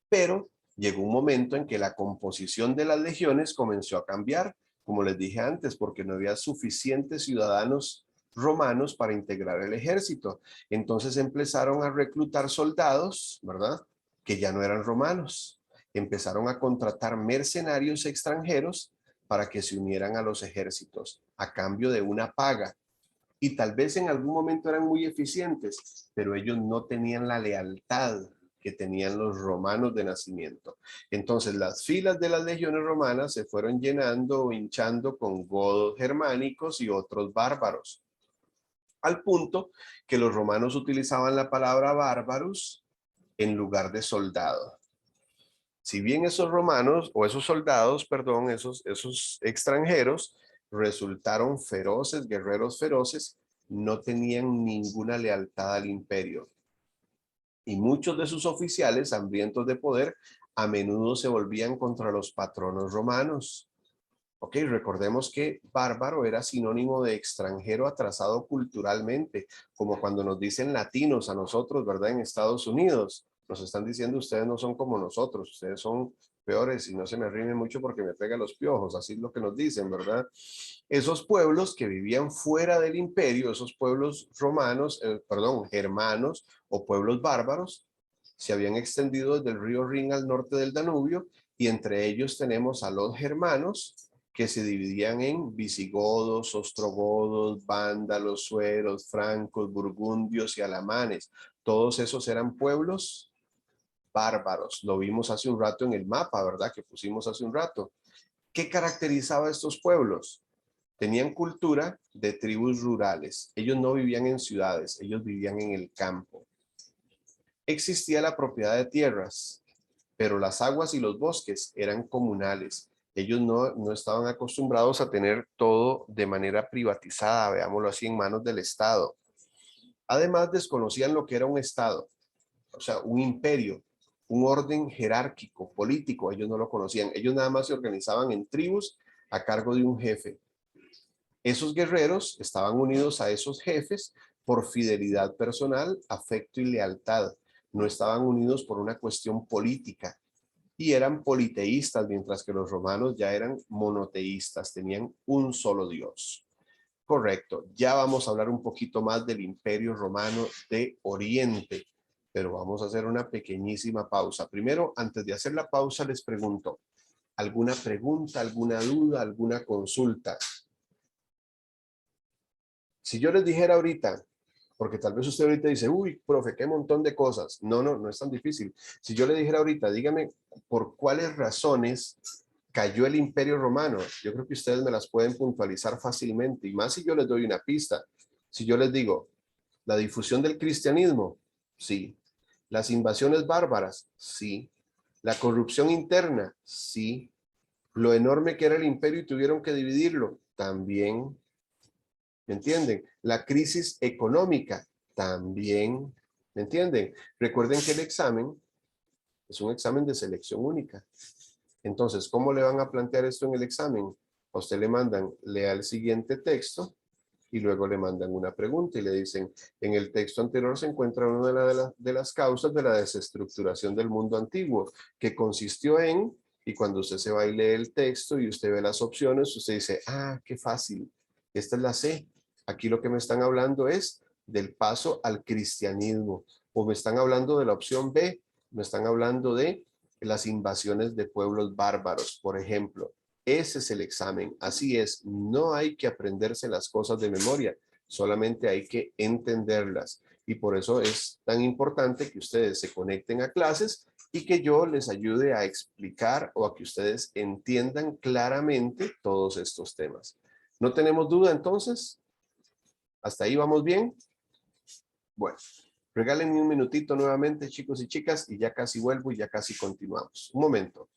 Pero llegó un momento en que la composición de las legiones comenzó a cambiar, como les dije antes, porque no había suficientes ciudadanos romanos para integrar el ejército. Entonces empezaron a reclutar soldados, ¿verdad? Que ya no eran romanos. Empezaron a contratar mercenarios extranjeros para que se unieran a los ejércitos a cambio de una paga. Y tal vez en algún momento eran muy eficientes, pero ellos no tenían la lealtad que tenían los romanos de nacimiento. Entonces las filas de las legiones romanas se fueron llenando o hinchando con godos germánicos y otros bárbaros, al punto que los romanos utilizaban la palabra bárbaros en lugar de soldado. Si bien esos romanos, o esos soldados, perdón, esos extranjeros, resultaron feroces, guerreros feroces, no tenían ninguna lealtad al imperio. Y muchos de sus oficiales, hambrientos de poder, a menudo se volvían contra los patronos romanos. Ok, recordemos que bárbaro era sinónimo de extranjero atrasado culturalmente, como cuando nos dicen latinos a nosotros, ¿verdad? En Estados Unidos, nos están diciendo ustedes no son como nosotros, ustedes son peores y no se me rime mucho porque me pega los piojos, así es lo que nos dicen, ¿verdad? Esos pueblos que vivían fuera del imperio, esos pueblos romanos, perdón, germanos o pueblos bárbaros, se habían extendido desde el río Rin al norte del Danubio y entre ellos tenemos a los germanos, que se dividían en visigodos, ostrogodos, vándalos, sueros, francos, burgundios y alamanes. Todos esos eran pueblos bárbaros. Lo vimos hace un rato en el mapa, ¿verdad? Que pusimos hace un rato. ¿Qué caracterizaba a estos pueblos? Tenían cultura de tribus rurales. Ellos no vivían en ciudades, ellos vivían en el campo. Existía la propiedad de tierras, pero las aguas y los bosques eran comunales. Ellos no estaban acostumbrados a tener todo de manera privatizada, veámoslo así, en manos del Estado. Además, desconocían lo que era un Estado, o sea, un imperio, un orden jerárquico, político. Ellos no lo conocían. Ellos nada más se organizaban en tribus a cargo de un jefe. Esos guerreros estaban unidos a esos jefes por fidelidad personal, afecto y lealtad. No estaban unidos por una cuestión política y eran politeístas, mientras que los romanos ya eran monoteístas, tenían un solo Dios. Correcto, ya vamos a hablar un poquito más del Imperio Romano de Oriente, pero vamos a hacer una pequeñísima pausa. Primero, antes de hacer la pausa, les pregunto, ¿alguna pregunta, alguna duda, alguna consulta? Si yo les dijera ahorita, porque tal vez usted ahorita dice, uy, profe, qué montón de cosas. No es tan difícil. Si yo le dijera ahorita, dígame por cuáles razones cayó el Imperio Romano, yo creo que ustedes me las pueden puntualizar fácilmente, y más si yo les doy una pista. Si yo les digo, la difusión del cristianismo, sí. Las invasiones bárbaras, sí. La corrupción interna, sí. Lo enorme que era el imperio y tuvieron que dividirlo, también. ¿Me entienden? La crisis económica también. ¿Me entienden? Recuerden que el examen es un examen de selección única. Entonces, ¿cómo le van a plantear esto en el examen? A usted le mandan, lea el siguiente texto y luego le mandan una pregunta y le dicen, en el texto anterior se encuentra una de las causas de la desestructuración del mundo antiguo, que consistió en, y cuando usted se va y lee el texto y usted ve las opciones, usted dice, ah, qué fácil, esta es la C. Aquí lo que me están hablando es del paso al cristianismo, o me están hablando de la opción B, me están hablando de las invasiones de pueblos bárbaros, por ejemplo. Ese es el examen. Así es, no hay que aprenderse las cosas de memoria, solamente hay que entenderlas. Y por eso es tan importante que ustedes se conecten a clases y que yo les ayude a explicar o a que ustedes entiendan claramente todos estos temas. ¿No tenemos duda entonces? ¿Hasta ahí vamos bien? Bueno, regálenme un minutito nuevamente, chicos y chicas, y ya casi vuelvo y ya casi continuamos. Un momento.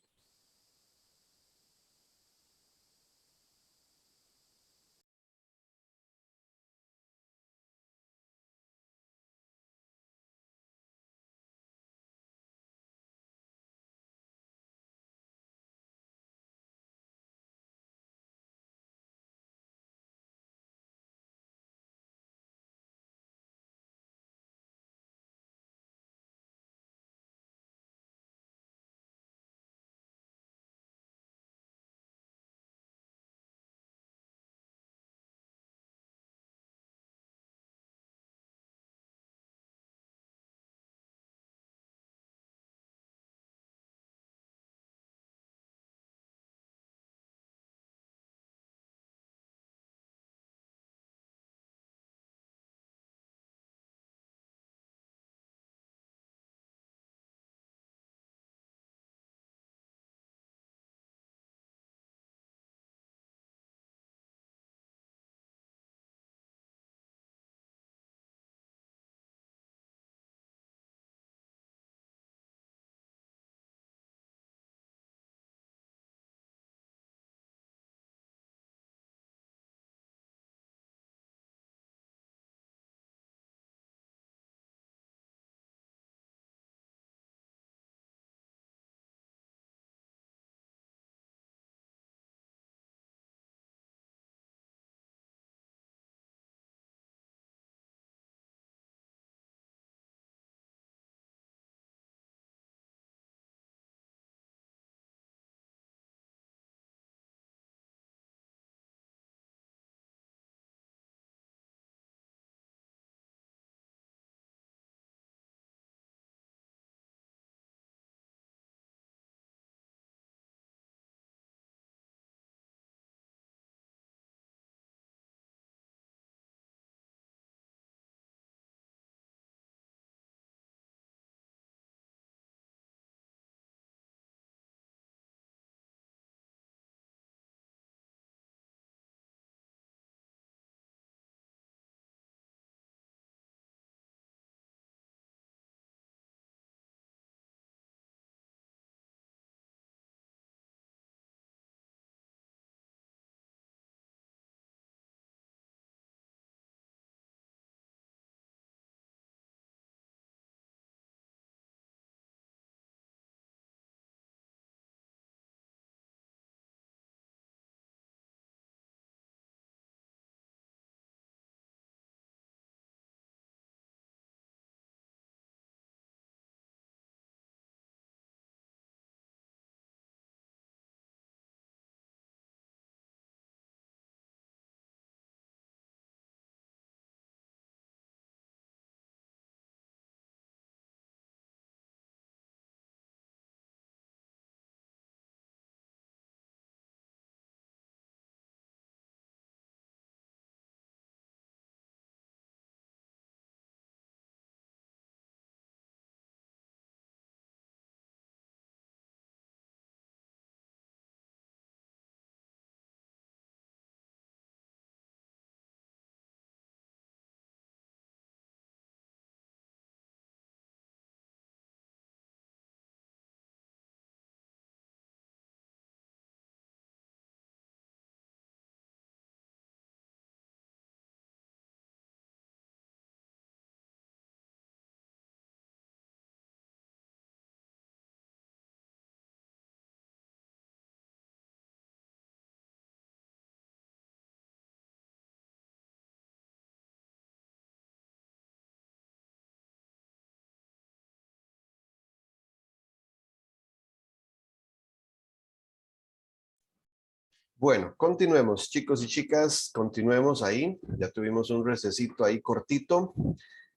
Bueno, continuemos, chicos y chicas, continuemos ahí. Ya tuvimos un recesito ahí cortito.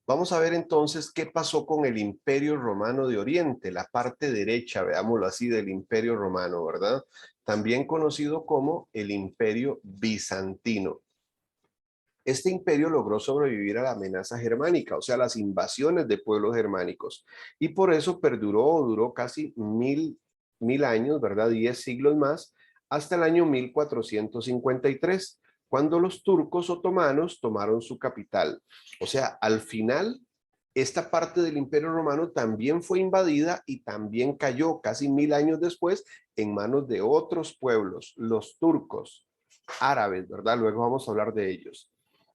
Vamos a ver entonces qué pasó con el Imperio Romano de Oriente, la parte derecha, veámoslo así, del Imperio Romano, ¿verdad? También conocido como el Imperio Bizantino. Este imperio logró sobrevivir a la amenaza germánica, o sea, las invasiones de pueblos germánicos, y por eso duró casi mil años, ¿verdad? 10 siglos más, hasta el año 1453, cuando los turcos otomanos tomaron su capital. O sea, al final, esta parte del Imperio Romano también fue invadida y también cayó casi 1000 años después en manos de otros pueblos, los turcos, árabes, ¿verdad? Luego vamos a hablar de ellos.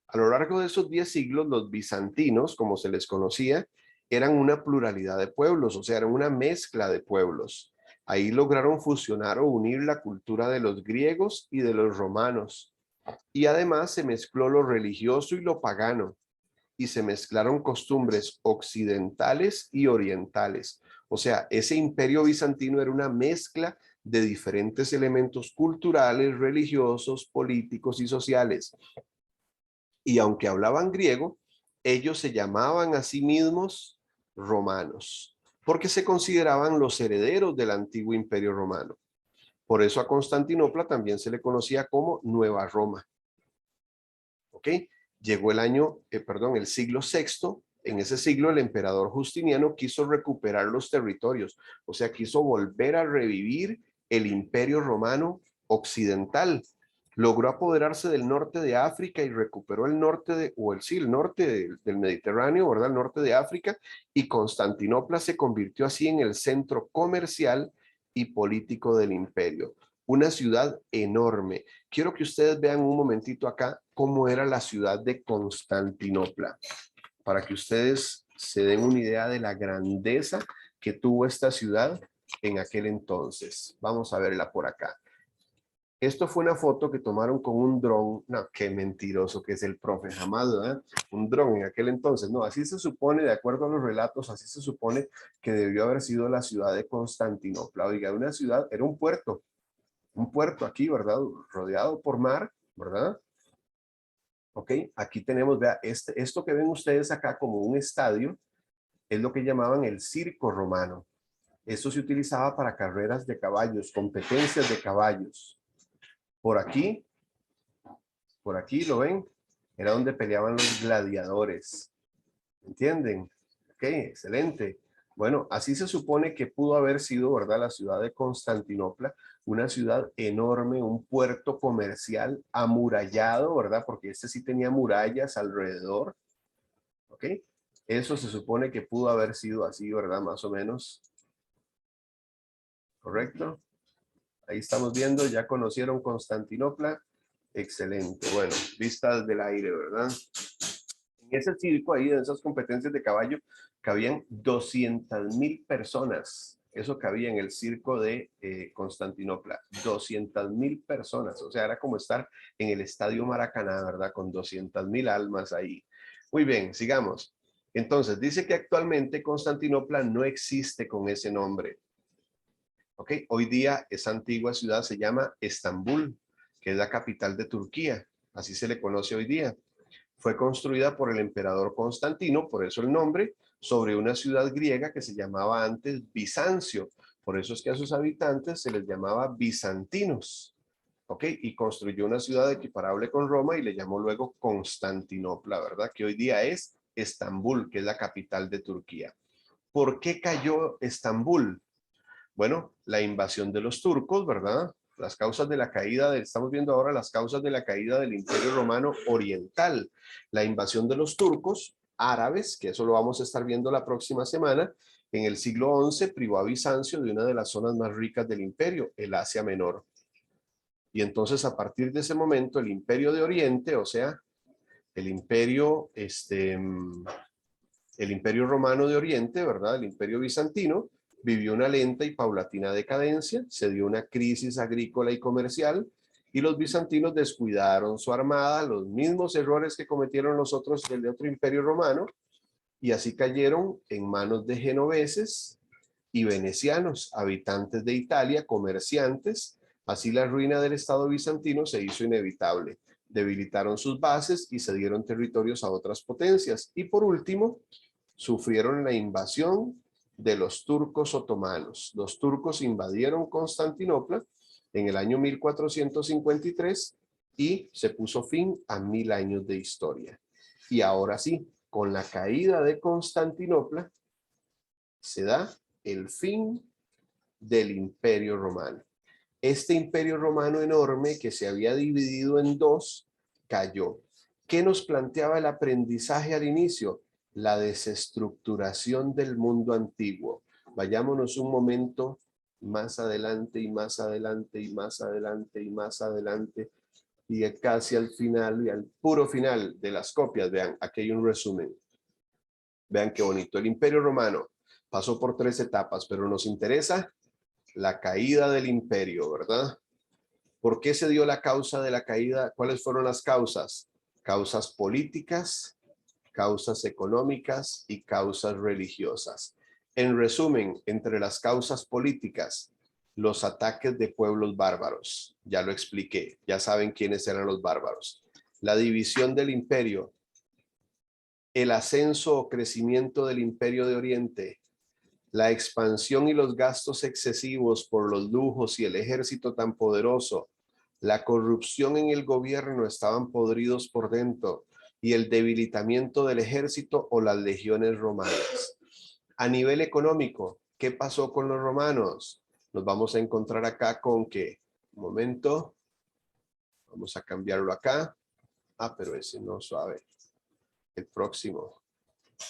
A lo largo de esos 10 siglos, los bizantinos, como se les conocía, eran una pluralidad de pueblos, o sea, eran una mezcla de pueblos. Ahí lograron fusionar o unir la cultura de los griegos y de los romanos. Y además se mezcló lo religioso y lo pagano. Y se mezclaron costumbres occidentales y orientales. O sea, ese imperio bizantino era una mezcla de diferentes elementos culturales, religiosos, políticos y sociales. Y aunque hablaban griego, ellos se llamaban a sí mismos romanos, porque se consideraban los herederos del antiguo imperio romano. Por eso a Constantinopla también se le conocía como Nueva Roma. ¿Ok? Llegó el siglo VI. En ese siglo el emperador Justiniano quiso recuperar los territorios, o sea, quiso volver a revivir el imperio romano occidental. Logró apoderarse del norte de África y recuperó el norte del Mediterráneo, ¿verdad? El norte de África, y Constantinopla se convirtió así en el centro comercial y político del imperio. Una ciudad enorme. Quiero que ustedes vean un momentito acá cómo era la ciudad de Constantinopla, para que ustedes se den una idea de la grandeza que tuvo esta ciudad en aquel entonces. Vamos a verla por acá. Esto fue una foto que tomaron con un dron. No, qué mentiroso que es el profe, jamás, ¿verdad? Un dron en aquel entonces. No, así se supone, de acuerdo a los relatos, así se supone que debió haber sido la ciudad de Constantinopla. Oiga, una ciudad, era un puerto aquí, ¿verdad? Rodeado por mar, ¿verdad? Ok, aquí tenemos, vea, esto que ven ustedes acá como un estadio, es lo que llamaban el circo romano. Esto se utilizaba para carreras de caballos, competencias de caballos. Por aquí, ¿lo ven? Era donde peleaban los gladiadores. ¿Entienden? Ok, excelente. Bueno, así se supone que pudo haber sido, ¿verdad? La ciudad de Constantinopla, una ciudad enorme, un puerto comercial amurallado, ¿verdad? Porque este sí tenía murallas alrededor. ¿Ok? Eso se supone que pudo haber sido así, ¿verdad? Más o menos. ¿Correcto? Ahí estamos viendo, ya conocieron Constantinopla. Excelente. Bueno, vistas del aire, ¿verdad? En ese circo ahí, en esas competencias de caballo, cabían 200,000 personas. Eso cabía en el circo de Constantinopla. 200,000 personas. O sea, era como estar en el Estadio Maracaná, ¿verdad? Con 200,000 almas ahí. Muy bien, sigamos. Entonces, dice que actualmente Constantinopla no existe con ese nombre. ¿Ok? Hoy día esa antigua ciudad se llama Estambul, que es la capital de Turquía. Así se le conoce hoy día. Fue construida por el emperador Constantino, por eso el nombre, sobre una ciudad griega que se llamaba antes Bizancio. Por eso es que a sus habitantes se les llamaba bizantinos. ¿Ok? Y construyó una ciudad equiparable con Roma y le llamó luego Constantinopla, ¿verdad? Que hoy día es Estambul, que es la capital de Turquía. ¿Por qué cayó Estambul? Bueno, la invasión de los turcos, ¿verdad? Las causas de la caída, estamos viendo ahora las causas de la caída del Imperio Romano Oriental. La invasión de los turcos árabes, que eso lo vamos a estar viendo la próxima semana, en el siglo XI privó a Bizancio de una de las zonas más ricas del imperio, el Asia Menor. Y entonces a partir de ese momento el Imperio de Oriente, o sea, el imperio, el Imperio Romano de Oriente, ¿verdad? El Imperio Bizantino, vivió una lenta y paulatina decadencia, se dio una crisis agrícola y comercial, y los bizantinos descuidaron su armada, los mismos errores que cometieron los otros del otro imperio romano, y así cayeron en manos de genoveses y venecianos, habitantes de Italia, comerciantes, Así la ruina del Estado bizantino se hizo inevitable. Debilitaron sus bases y cedieron territorios a otras potencias. Y por último, sufrieron la invasión de los turcos otomanos. Los turcos invadieron Constantinopla en el año 1453 y se puso fin a 1000 años de historia. Y ahora sí, con la caída de Constantinopla, se da el fin del Imperio Romano. Este Imperio Romano enorme que se había dividido en dos, cayó. ¿Qué nos planteaba el aprendizaje al inicio? La desestructuración del mundo antiguo. Vayámonos un momento más adelante y más adelante y más adelante y más adelante y casi al final y al puro final de las copias. Vean, aquí hay un resumen. Vean qué bonito. El Imperio Romano pasó por 3 etapas, pero nos interesa la caída del imperio, ¿verdad? ¿Por qué se dio la causa de la caída? ¿Cuáles fueron las causas? Causas políticas, causas económicas y causas religiosas. En resumen, entre las causas políticas, los ataques de pueblos bárbaros. Ya lo expliqué, ya saben quiénes eran los bárbaros. La división del imperio, el ascenso o crecimiento del imperio de Oriente, la expansión y los gastos excesivos por los lujos y el ejército tan poderoso, la corrupción en el gobierno estaban podridos por dentro y el debilitamiento del ejército o las legiones romanas. A nivel económico, ¿qué pasó con los romanos? Nos vamos a encontrar acá con que, un momento, vamos a cambiarlo acá. Pero ese no, suave. El próximo.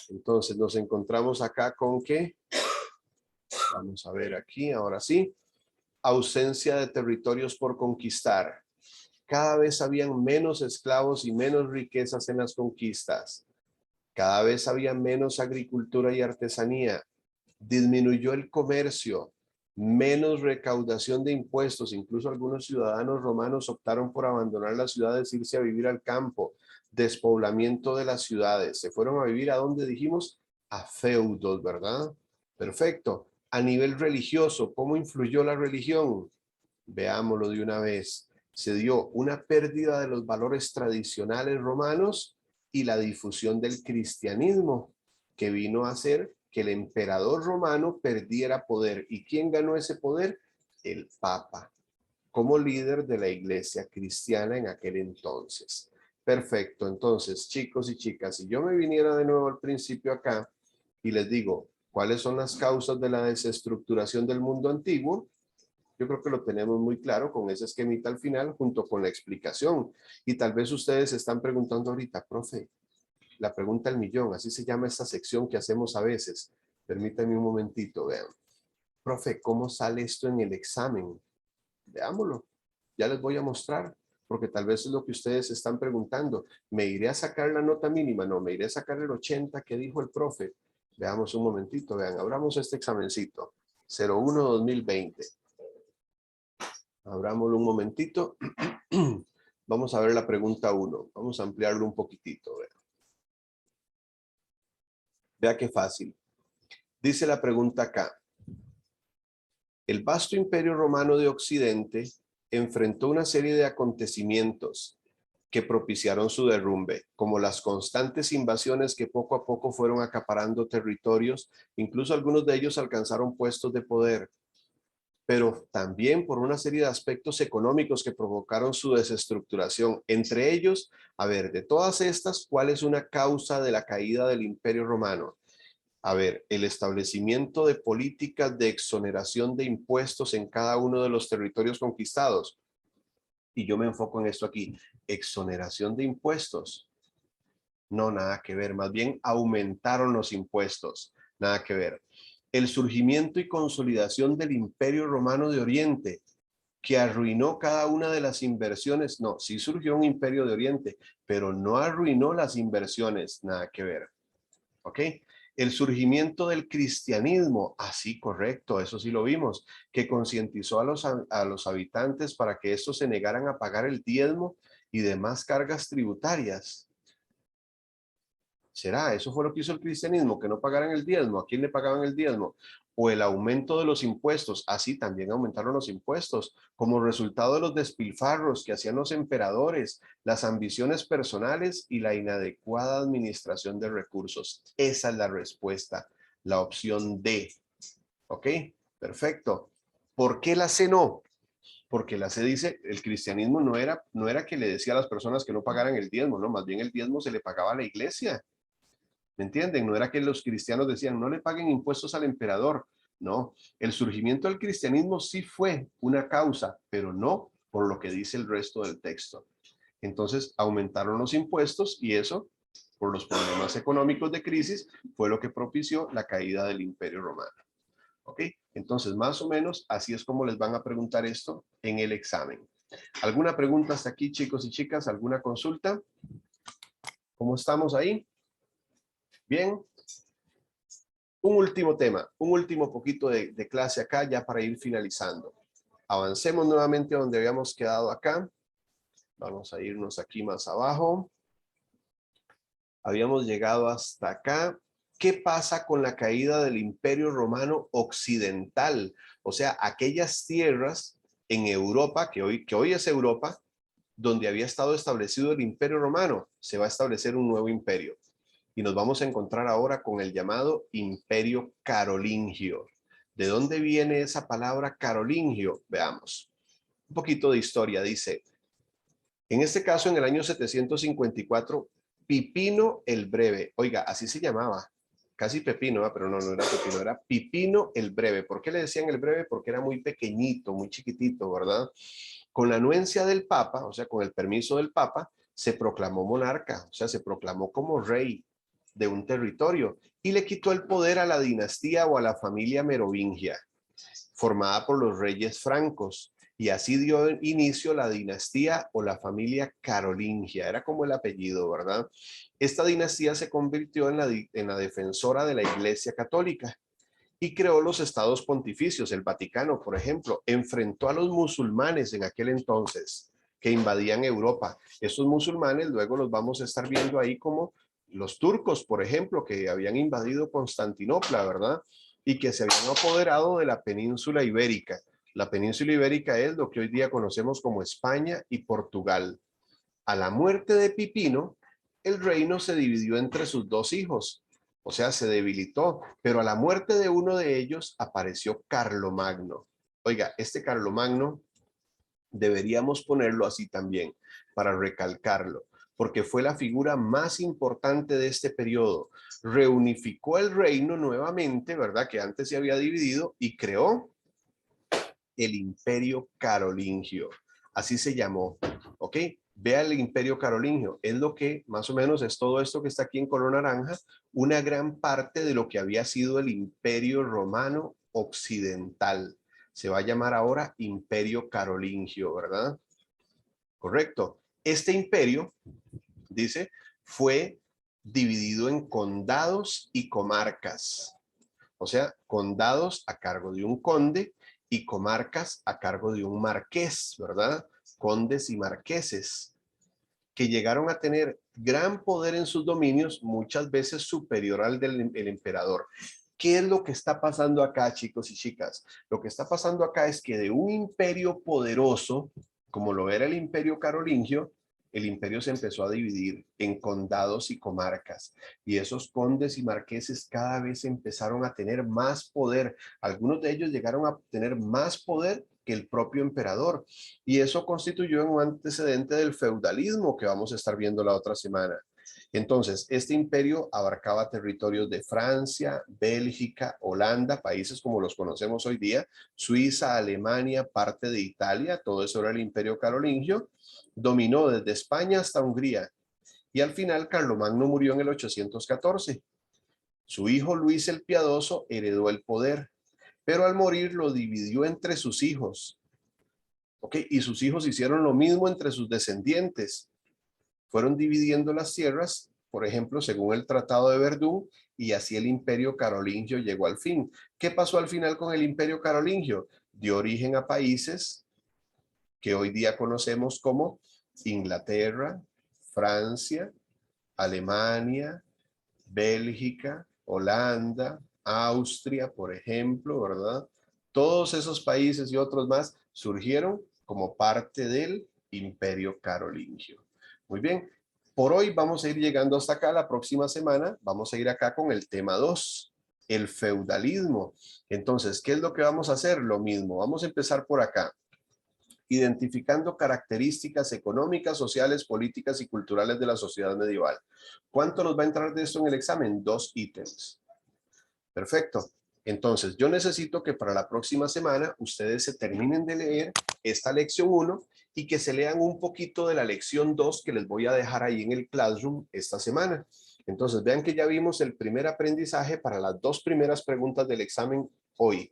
Entonces nos encontramos acá con que, vamos a ver aquí, ahora sí, ausencia de territorios por conquistar. Cada vez habían menos esclavos y menos riquezas en las conquistas. Cada vez había menos agricultura y artesanía. Disminuyó el comercio, menos recaudación de impuestos. Incluso algunos ciudadanos romanos optaron por abandonar las ciudades, irse a vivir al campo. Despoblamiento de las ciudades. Se fueron a vivir a donde dijimos, a feudos, ¿verdad? Perfecto. A nivel religioso, ¿cómo influyó la religión? Veámoslo de una vez. Se dio una pérdida de los valores tradicionales romanos y la difusión del cristianismo, que vino a hacer que el emperador romano perdiera poder. ¿Y quién ganó ese poder? El Papa, como líder de la iglesia cristiana en aquel entonces. Perfecto. Entonces, chicos y chicas, si yo me viniera de nuevo al principio acá y les digo, ¿cuáles son las causas de la desestructuración del mundo antiguo? Yo creo que lo tenemos muy claro con ese esquemita al final, junto con la explicación. Y tal vez ustedes se están preguntando ahorita, profe, la pregunta al millón, así se llama esta sección que hacemos a veces. Permítanme un momentito, vean. Profe, ¿cómo sale esto en el examen? Veámoslo. Ya les voy a mostrar, porque tal vez es lo que ustedes están preguntando. ¿Me iré a sacar la nota mínima? No, me iré a sacar el 80 que dijo el profe. Veamos un momentito, vean, abramos este examencito. 01-2020. Abrámoslo un momentito. Vamos a ver la pregunta 1. Vamos a ampliarlo un poquitito. Vea qué fácil. Dice la pregunta acá. El vasto imperio romano de Occidente enfrentó una serie de acontecimientos que propiciaron su derrumbe, como las constantes invasiones que poco a poco fueron acaparando territorios, incluso algunos de ellos alcanzaron puestos de poder, pero también por una serie de aspectos económicos que provocaron su desestructuración. Entre ellos, a ver, de todas estas, ¿cuál es una causa de la caída del Imperio Romano? A ver, el establecimiento de políticas de exoneración de impuestos en cada uno de los territorios conquistados. Y yo me enfoco en esto aquí. Exoneración de impuestos. No, nada que ver. Más bien aumentaron los impuestos. Nada que ver. El surgimiento y consolidación del Imperio Romano de Oriente, que arruinó cada una de las inversiones. No, sí surgió un Imperio de Oriente, pero no arruinó las inversiones. Nada que ver. ¿Ok? El surgimiento del cristianismo, así correcto, eso sí lo vimos, que concientizó a los habitantes para que estos se negaran a pagar el diezmo y demás cargas tributarias. ¿Será? ¿Eso fue lo que hizo el cristianismo? Que no pagaran el diezmo. ¿A quién le pagaban el diezmo? O el aumento de los impuestos. Así también aumentaron los impuestos como resultado de los despilfarros que hacían los emperadores, las ambiciones personales y la inadecuada administración de recursos. Esa es la respuesta, la opción D. ¿Ok? Perfecto. ¿Por qué la C no? Porque la C dice, el cristianismo no era que le decía a las personas que no pagaran el diezmo, no, más bien el diezmo se le pagaba a la iglesia. ¿Me entienden? No era que los cristianos decían, no le paguen impuestos al emperador. No, el surgimiento del cristianismo sí fue una causa, pero no por lo que dice el resto del texto. Entonces aumentaron los impuestos y eso, por los problemas económicos de crisis, fue lo que propició la caída del Imperio Romano. ¿Ok? Entonces, más o menos, así es como les van a preguntar esto en el examen. ¿Alguna pregunta hasta aquí, chicos y chicas? ¿Alguna consulta? ¿Cómo estamos ahí? Bien. Un último tema, un último poquito de clase acá ya para ir finalizando. Avancemos nuevamente donde habíamos quedado acá. Vamos a irnos aquí más abajo. Habíamos llegado hasta acá. ¿Qué pasa con la caída del Imperio Romano Occidental? O sea, aquellas tierras en Europa, que hoy es Europa, donde había estado establecido el Imperio Romano. Se va a establecer un nuevo imperio. Y nos vamos a encontrar ahora con el llamado Imperio Carolingio. ¿De dónde viene esa palabra carolingio? Veamos. Un poquito de historia. Dice, en este caso, en el año 754, Pipino el Breve. Oiga, así se llamaba. Casi Pepino, pero no era Pepino, era Pipino el Breve. ¿Por qué le decían el Breve? Porque era muy pequeñito, muy chiquitito, ¿verdad? Con la anuencia del Papa, o sea, con el permiso del Papa, se proclamó monarca, o sea, se proclamó como rey de un territorio y le quitó el poder a la dinastía o a la familia merovingia, formada por los reyes francos, y así dio inicio la dinastía o la familia carolingia, era como el apellido, ¿verdad? Esta dinastía se convirtió en la defensora de la Iglesia Católica y creó los estados pontificios. El Vaticano, por ejemplo, enfrentó a los musulmanes en aquel entonces que invadían Europa. Esos musulmanes luego los vamos a estar viendo ahí como los turcos, por ejemplo, que habían invadido Constantinopla, ¿verdad? Y que se habían apoderado de la península ibérica. La península ibérica es lo que hoy día conocemos como España y Portugal. A la muerte de Pipino, el reino se dividió entre sus dos hijos, o sea, se debilitó, pero a la muerte de uno de ellos apareció Carlomagno. Oiga, este Carlomagno deberíamos ponerlo así también para recalcarlo, porque fue la figura más importante de este periodo. Reunificó el reino nuevamente, ¿verdad? Que antes se había dividido y creó el Imperio Carolingio. Así se llamó, ¿ok? Vea el Imperio Carolingio. Es lo que más o menos es todo esto que está aquí en color naranja, una gran parte de lo que había sido el Imperio Romano Occidental. Se va a llamar ahora Imperio Carolingio, ¿verdad? Correcto. Este imperio, dice, fue dividido en condados y comarcas. O sea, condados a cargo de un conde y comarcas a cargo de un marqués, ¿verdad? Condes y marqueses, que llegaron a tener gran poder en sus dominios, muchas veces superior al del emperador. ¿Qué es lo que está pasando acá, chicos y chicas? Lo que está pasando acá es que de un imperio poderoso, como lo era el Imperio Carolingio, el imperio se empezó a dividir en condados y comarcas. Y esos condes y marqueses cada vez empezaron a tener más poder. Algunos de ellos llegaron a tener más poder que el propio emperador. Y eso constituyó un antecedente del feudalismo que vamos a estar viendo la otra semana. Entonces, este imperio abarcaba territorios de Francia, Bélgica, Holanda, países como los conocemos hoy día, Suiza, Alemania, parte de Italia, todo eso era el Imperio Carolingio, dominó desde España hasta Hungría y al final Carlomagno murió en el 814. Su hijo Luis el Piadoso heredó el poder, pero al morir lo dividió entre sus hijos. ¿Ok? Y sus hijos hicieron lo mismo entre sus descendientes. Fueron dividiendo las tierras, por ejemplo, según el Tratado de Verdún, y así el Imperio Carolingio llegó al fin. ¿Qué pasó al final con el Imperio Carolingio? Dio origen a países que hoy día conocemos como Inglaterra, Francia, Alemania, Bélgica, Holanda, Austria, por ejemplo, ¿verdad? Todos esos países y otros más surgieron como parte del Imperio Carolingio. Muy bien, por hoy vamos a ir llegando hasta acá. La próxima semana vamos a ir acá con el tema 2, el feudalismo. Entonces, ¿qué es lo que vamos a hacer? Lo mismo, vamos a empezar por acá, identificando características económicas, sociales, políticas y culturales de la sociedad medieval. ¿Cuánto nos va a entrar de esto en el examen? 2 ítems. Perfecto. Entonces, yo necesito que para la próxima semana ustedes se terminen de leer esta lección 1 y que se lean un poquito de la lección 2 que les voy a dejar ahí en el Classroom esta semana. Entonces, vean que ya vimos el primer aprendizaje para las 2 primeras preguntas del examen hoy.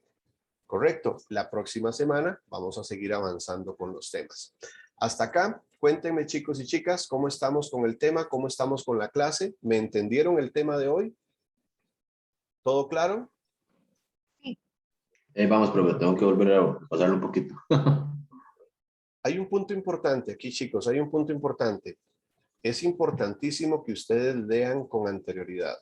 Correcto. La próxima semana vamos a seguir avanzando con los temas. Hasta acá, cuéntenme chicos y chicas, ¿cómo estamos con el tema? ¿Cómo estamos con la clase? ¿Me entendieron el tema de hoy? ¿Todo claro? Vamos, profe, tengo que volver a pasarlo un poquito. Hay un punto importante aquí, chicos, hay un punto importante. Es importantísimo que ustedes lean con anterioridad.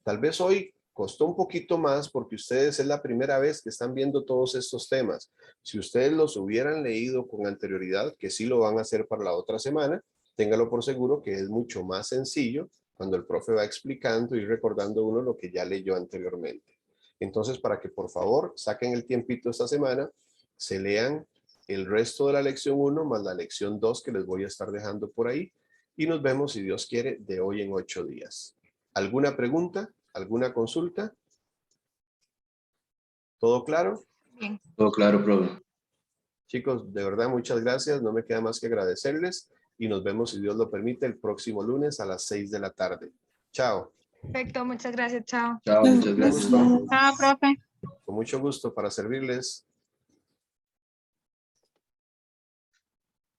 Tal vez hoy costó un poquito más porque ustedes es la primera vez que están viendo todos estos temas. Si ustedes los hubieran leído con anterioridad, que sí lo van a hacer para la otra semana, téngalo por seguro que es mucho más sencillo cuando el profe va explicando y recordando uno lo que ya leyó anteriormente. Entonces, para que por favor saquen el tiempito esta semana, se lean el resto de la lección 1 más la lección 2 que les voy a estar dejando por ahí y nos vemos, si Dios quiere, de hoy en 8 días. ¿Alguna pregunta? ¿Alguna consulta? ¿Todo claro? Bien. Todo claro, profe. Chicos, de verdad, muchas gracias. No me queda más que agradecerles y nos vemos, si Dios lo permite, el próximo lunes a las 6 de la tarde. Chao. Perfecto, muchas gracias, chao. Chao, muchas gracias. Chao, profe. Con mucho gusto para servirles.